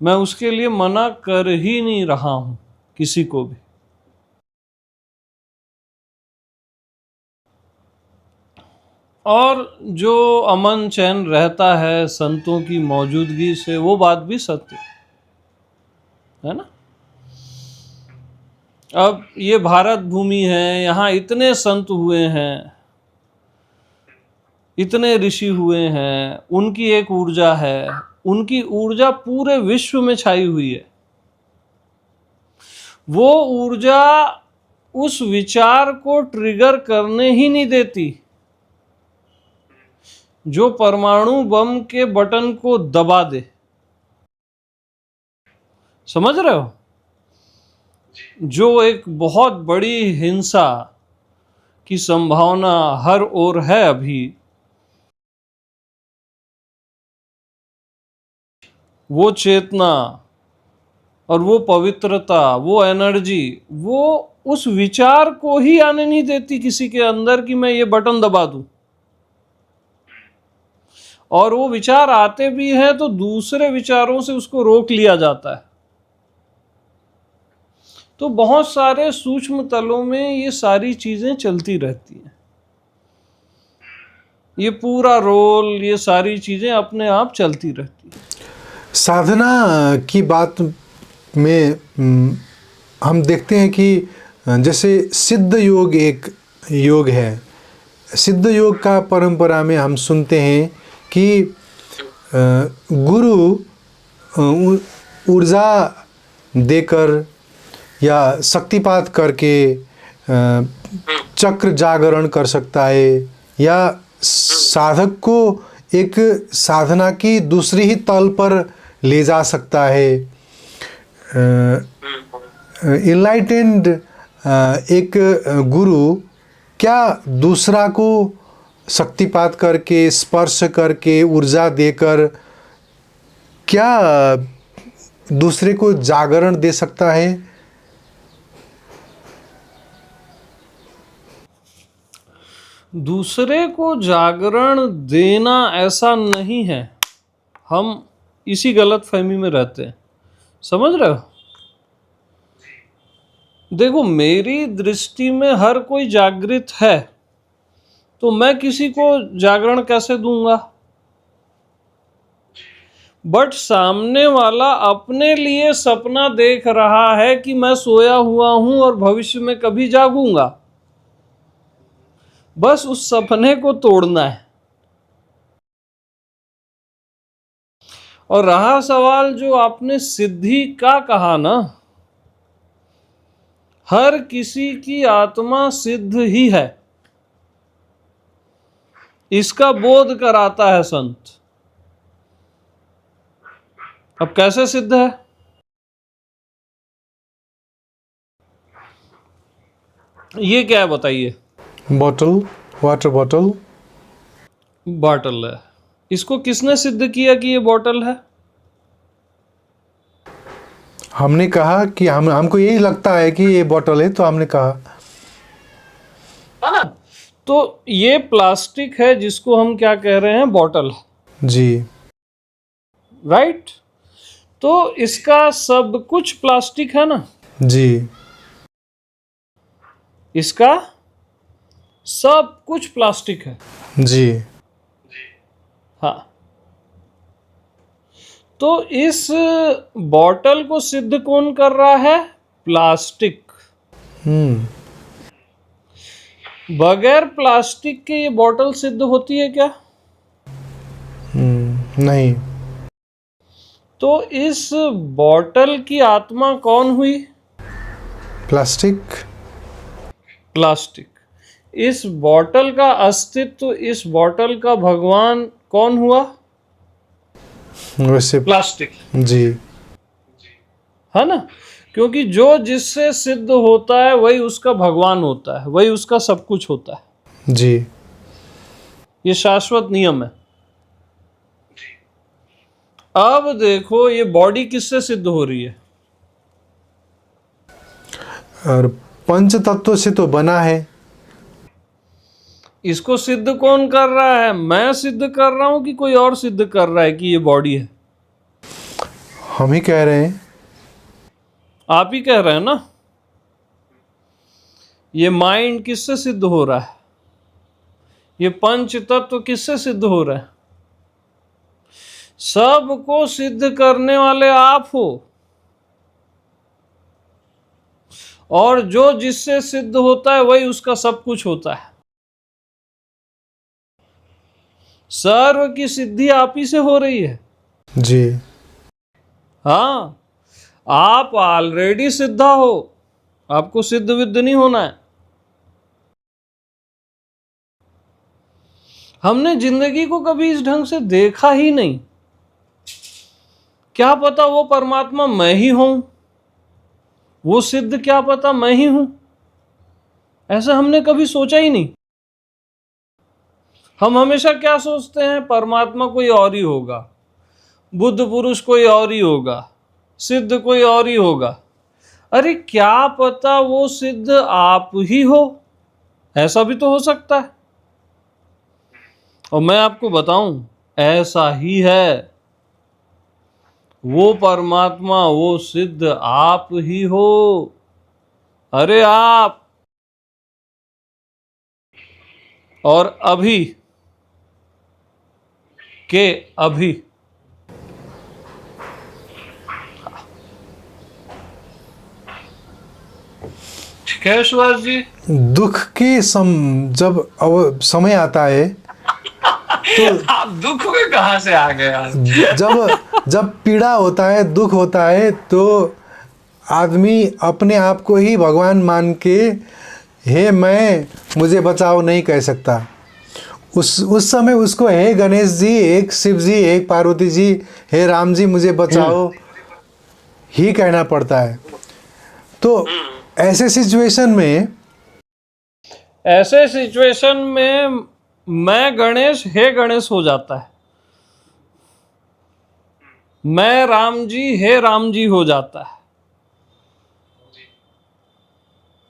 C: मैं उसके लिए मना कर ही नहीं रहा हूं किसी को भी। और जो अमन चैन रहता है संतों की मौजूदगी से, वो बात भी सत्य है ना। अब ये भारत भूमि है, यहाँ इतने संत हुए हैं, इतने ऋषि हुए हैं, उनकी एक ऊर्जा है, उनकी ऊर्जा पूरे विश्व में छाई हुई है। वो ऊर्जा उस विचार को ट्रिगर करने ही नहीं देती जो परमाणु बम के बटन को दबा दे। समझ रहे हो? जो एक बहुत बड़ी हिंसा की संभावना हर ओर है अभी, वो चेतना और वो पवित्रता, वो एनर्जी, वो उस विचार को ही आने नहीं देती किसी के अंदर कि मैं ये बटन दबा दूं। और वो विचार आते भी हैं तो दूसरे विचारों से उसको रोक लिया जाता है। तो बहुत सारे सूक्ष्म तलों में ये सारी चीजें चलती रहती हैं। ये पूरा रोल, ये सारी चीजें अपने आप चलती रहती हैं।
B: साधना की बात में हम देखते हैं कि जैसे सिद्ध योग एक योग है। सिद्ध योग का परंपरा में हम सुनते हैं कि गुरु ऊर्जा देकर या शक्तिपात करके चक्र जागरण कर सकता है, या साधक को एक साधना की दूसरी ही तल पर ले जा सकता है। इनलाइटेंड एक गुरु क्या दूसरा को शक्तिपात करके, स्पर्श करके, ऊर्जा देकर क्या दूसरे को जागरण दे सकता है?
C: दूसरे को जागरण देना ऐसा नहीं है। हम इसी गलतफहमी में रहते हैं। समझ रहे हो? देखो, मेरी दृष्टि में हर कोई जागृत है, तो मैं किसी को जागरण कैसे दूंगा? बट सामने वाला अपने लिए सपना देख रहा है कि मैं सोया हुआ हूं और भविष्य में कभी जागूंगा। बस उस सपने को तोड़ना है। और रहा सवाल जो आपने सिद्धि का कहा ना, हर किसी की आत्मा सिद्ध ही है, इसका बोध कराता है संत। अब कैसे सिद्ध है? ये क्या है बताइए?
B: Bottle, water bottle.
C: बॉटल है। इसको किसने सिद्ध किया कि ये बॉटल है?
B: हमने कहा कि हमको यही लगता है कि ये बॉटल है, तो हमने कहा।
C: तो ये प्लास्टिक है जिसको हम क्या कह रहे हैं? बॉटल।
B: जी।
C: राइट? तो इसका सब कुछ प्लास्टिक है ना?
B: जी।
C: इसका सब कुछ प्लास्टिक है।
B: जी।
C: हाँ। तो इस बॉटल को सिद्ध कौन कर रहा है? प्लास्टिक। बगैर प्लास्टिक के ये बॉटल सिद्ध होती है क्या?
B: नहीं।
C: तो इस बॉटल की आत्मा कौन हुई?
B: प्लास्टिक।
C: प्लास्टिक। इस बॉटल का अस्तित्व, इस बॉटल का भगवान कौन हुआ?
B: वैसे
C: प्लास्टिक।
B: जी।
C: है ना? क्योंकि जो जिससे सिद्ध होता है वही उसका भगवान होता है, वही उसका सब कुछ होता है।
B: जी।
C: ये शाश्वत नियम है। अब देखो, ये बॉडी किससे सिद्ध हो रही है?
B: और पंच तत्व से तो बना है।
C: इसको सिद्ध कौन कर रहा है? मैं सिद्ध कर रहा हूं कि कोई और सिद्ध कर रहा है कि ये बॉडी है?
B: हम ही कह रहे हैं।
C: आप ही कह रहे हैं ना, ये माइंड किससे सिद्ध हो रहा है, ये पंच तत्व किससे सिद्ध हो रहा है? सबको सिद्ध करने वाले आप हो, और जो जिससे सिद्ध होता है वही उसका सब कुछ होता है। सर्व की सिद्धि आप ही से हो रही है
B: जी।
C: हाँ, आप ऑलरेडी सिद्धा हो, आपको सिद्ध विद्ध नहीं होना है। हमने जिंदगी को कभी इस ढंग से देखा ही नहीं। क्या पता वो परमात्मा मैं ही हूं, वो सिद्ध क्या पता मैं ही हूं, ऐसा हमने कभी सोचा ही नहीं। हम हमेशा क्या सोचते हैं, परमात्मा कोई और ही होगा, बुद्ध पुरुष कोई और ही होगा, सिद्ध कोई और ही होगा। अरे क्या पता वो सिद्ध आप ही हो, ऐसा भी तो हो सकता है। और मैं आपको बताऊं, ऐसा ही है। वो परमात्मा, वो सिद्ध आप ही हो। अरे आप, और अभी के अभी। ठीक है सुभाष जी।
B: दुख के जब समय आता है तो
C: आप दुख में कहां से आ गए आज?
B: जब पीड़ा होता है, दुख होता है, तो आदमी अपने आप को ही भगवान मान के हे मैं, मुझे बचाओ नहीं कह सकता। उस समय उसको हे गणेश जी, एक शिव जी, एक पार्वती जी, हे राम जी मुझे बचाओ ही कहना पड़ता है। तो ऐसे सिचुएशन में
C: मैं गणेश, हे गणेश हो जाता है। मैं राम जी, हे राम जी हो जाता है।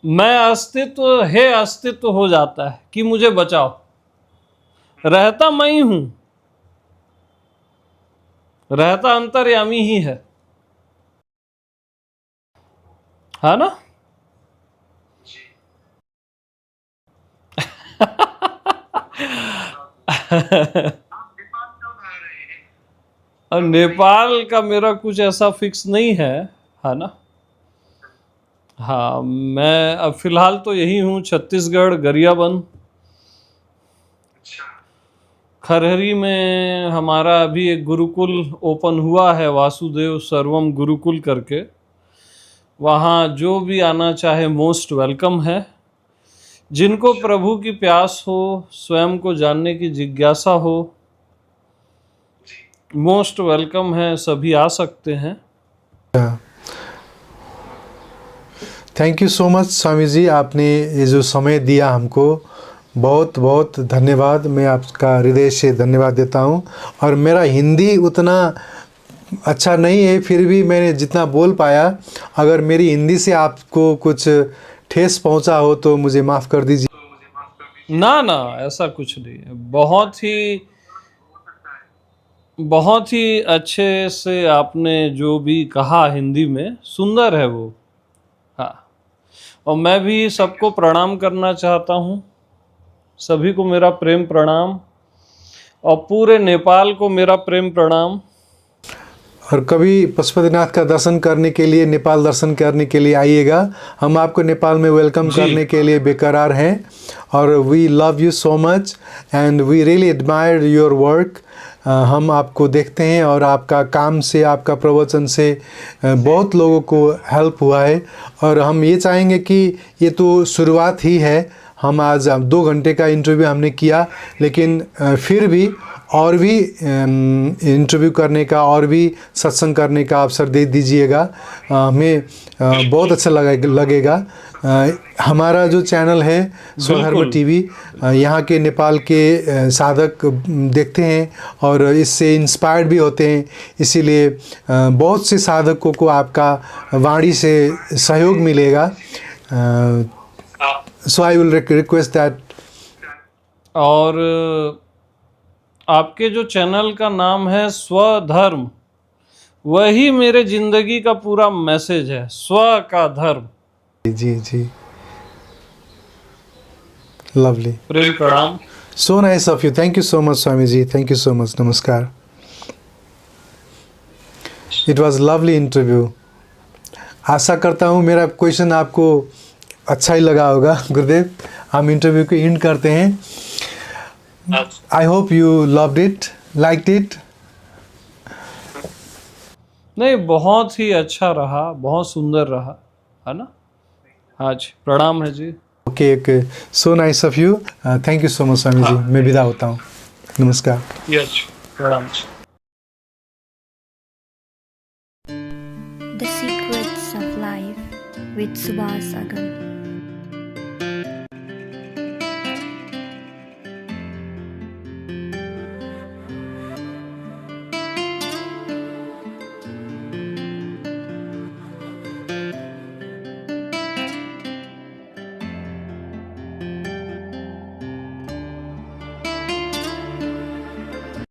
C: मैं अस्तित्व, हे अस्तित्व हो जाता है कि मुझे बचाओ। रहता मैं ही हूं, रहता अंतर्यामी ही है ना? और नेपाल का मेरा कुछ ऐसा फिक्स नहीं है ना? हाँ, मैं अब फिलहाल तो यही हूँ, छत्तीसगढ़, गरियाबंद। खरहरी में हमारा अभी एक गुरुकुल ओपन हुआ है, वासुदेव सर्वम गुरुकुल करके। वहाँ जो भी आना चाहे मोस्ट वेलकम है। जिनको प्रभु की प्यास हो, स्वयं को जानने की जिज्ञासा हो, मोस्ट वेलकम है, सभी आ सकते हैं।
B: Thank you so much Swami जी, आपने ये जो समय दिया हमको, बहुत बहुत धन्यवाद। मैं आपका हृदय से धन्यवाद देता हूँ। और मेरा हिंदी उतना अच्छा नहीं है, फिर भी मैंने जितना बोल पाया, अगर मेरी हिंदी से आपको कुछ ठेस पहुँचा हो तो मुझे माफ़ कर दीजिए।
C: ना, ऐसा कुछ नहीं है। बहुत ही अच्छे से आपने जो भी कहा हिंदी में, सुंदर है वो। हाँ, और मैं भी सबको प्रणाम करना चाहता हूँ। सभी को मेरा प्रेम प्रणाम, और पूरे नेपाल को मेरा प्रेम प्रणाम।
B: और कभी पशुपतिनाथ का दर्शन करने के लिए, नेपाल दर्शन करने के लिए आइएगा। हम आपको नेपाल में वेलकम करने के लिए बेकरार हैं। और we love you so much and we really admire your work. हम आपको देखते हैं और आपका काम से, आपका प्रवचन से बहुत लोगों को हेल्प हुआ है। और हम ये चाहेंगे कि ये तो शुरुआत ही है। हम आज 2 घंटे का इंटरव्यू हमने किया, लेकिन फिर भी और भी इंटरव्यू करने का और भी सत्संग करने का अवसर दे दीजिएगा। हमें बहुत अच्छा लगेगा। हमारा जो चैनल है स्वधर्म टीवी, यहाँ के नेपाल के साधक देखते हैं और इससे इंस्पायर्ड भी होते हैं। इसीलिए बहुत से साधकों को आपका वाणी से सहयोग मिलेगा। सो आई विल रिक्वेस्ट दैट।
C: और आपके जो चैनल का नाम है स्वधर्म, वही मेरे जिंदगी का पूरा मैसेज है, स्व का धर्म।
B: जी जी, लवली,
C: प्रेम प्रणाम।
B: So nice of you, thank you so much Swami ji, thank you so much, नमस्कार। It was lovely interview. आशा करता हूँ मेरा क्वेश्चन आपको अच्छा ही लगा होगा। गुरुदेव, हम इंटरव्यू को एंड करते हैं। I hope you loved it, liked it.
C: नहीं, बहुत ही अच्छा रहा, बहुत सुंदर रहा, है ना। हाँ जी, प्रणाम है जी।
B: Okay okay, so nice of you, thank you so much Swami ji. मैं विदा होता हूँ, नमस्कार।
C: यस, प्रणाम।
D: The Secrets of Life with Subhas Agam.